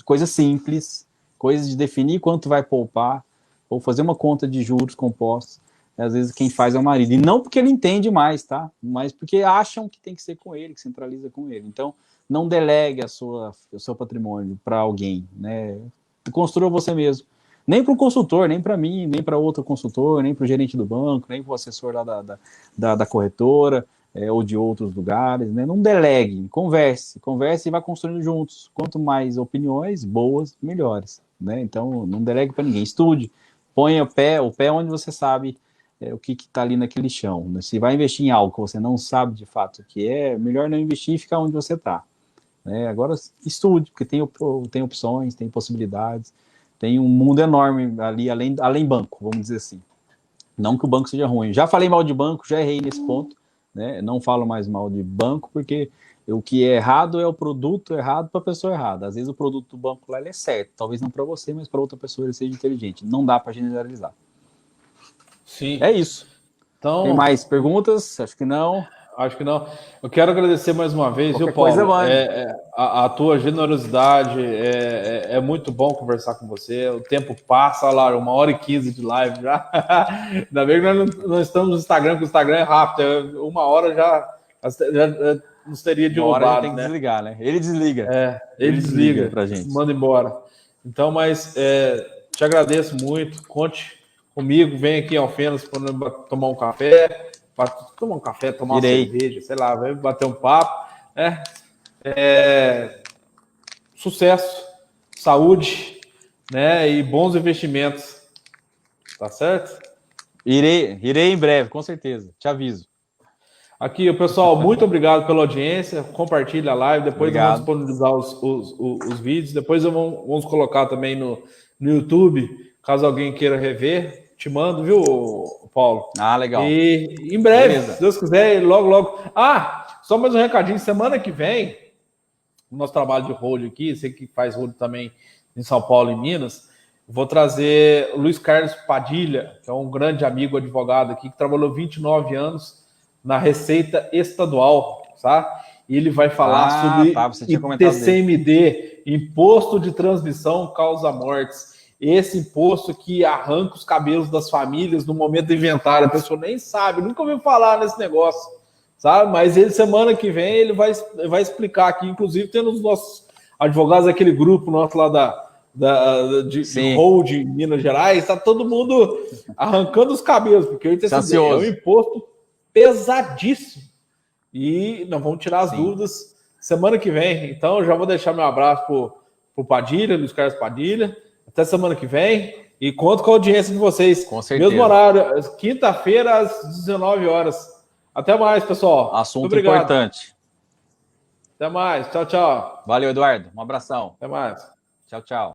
coisas simples, coisas de definir quanto vai poupar, ou fazer uma conta de juros compostos, às vezes quem faz é o marido. E não porque ele entende mais, tá? Mas porque acham que tem que ser com ele, que centraliza com ele. Então, não delegue o seu patrimônio para alguém, né? Construa você mesmo. Nem para um consultor, nem para mim, nem para outro consultor, nem para o gerente do banco, nem para o assessor lá da corretora, ou de outros lugares, né? Não delegue, converse e vá construindo juntos. Quanto mais opiniões boas, melhores, né? Então, não delegue para ninguém. Estude, ponha o pé onde você sabe o que está ali naquele chão. Se vai investir em algo que você não sabe de fato o que é, melhor não investir e ficar onde você está. Agora, estude, porque tem opções, tem possibilidades, tem um mundo enorme ali, além banco, vamos dizer assim. Não que o banco seja ruim. Já falei mal de banco, já errei nesse ponto, né? Não falo mais mal de banco, porque o que é errado é o produto errado para a pessoa errada. Às vezes o produto do banco lá ele é certo, talvez não para você, mas para outra pessoa ele seja inteligente. Não dá para generalizar. Sim. É isso. Então, tem mais perguntas? Acho que não. Acho que não. Eu quero agradecer mais uma vez, Qualquer viu, Paulo? Coisa, a tua generosidade, é muito bom conversar com você. O tempo passa, lá, 1h15 de live já. Ainda bem que nós não estamos no Instagram, porque o Instagram é rápido. 1 hora já nos teria derrubado. Uma hora tem que desligar, né? Ele desliga. Ele desliga pra gente. Manda embora. Então, mas te agradeço muito. Conte comigo, vem aqui em Alfenas para tomar um café. Tomar um café, tomar uma cerveja, sei lá, vai bater um papo. Sucesso. saúde, né, e bons investimentos. Tá certo? Irei em breve, com certeza. Te aviso. Aqui, pessoal, muito obrigado pela audiência. Compartilha a live. Depois eu vou disponibilizar os vídeos. Depois vamos colocar também no YouTube, caso alguém queira rever. Te mando, viu, Paulo? Ah, legal. E em breve, beleza, se Deus quiser, logo. Ah, só mais um recadinho. Semana que vem, o nosso trabalho de hold aqui, você que faz hold também em São Paulo e Minas, vou trazer o Luiz Carlos Padilha, que é um grande amigo advogado aqui, que trabalhou 29 anos na Receita Estadual, tá? E ele vai falar sobre ITCMD, Imposto de Transmissão Causa Mortes. Esse imposto que arranca os cabelos das famílias no momento do inventário. A pessoa nem sabe, nunca ouviu falar nesse negócio, sabe? Mas ele, semana que vem, ele vai explicar aqui, inclusive tendo os nossos advogados, aquele grupo nosso lá de holding em Minas Gerais, está todo mundo arrancando os cabelos, porque o ITCMD é um imposto pesadíssimo. E nós vamos tirar as dúvidas semana que vem. Então, eu já vou deixar meu abraço pro Padilha, Luiz Carlos Padilha. Até semana que vem. E conto com a audiência de vocês. Com certeza. Mesmo horário, quinta-feira, às 19 horas. Até mais, pessoal. Assunto importante. Até mais. Tchau, tchau. Valeu, Eduardo. Um abração. Até mais. Tchau, tchau.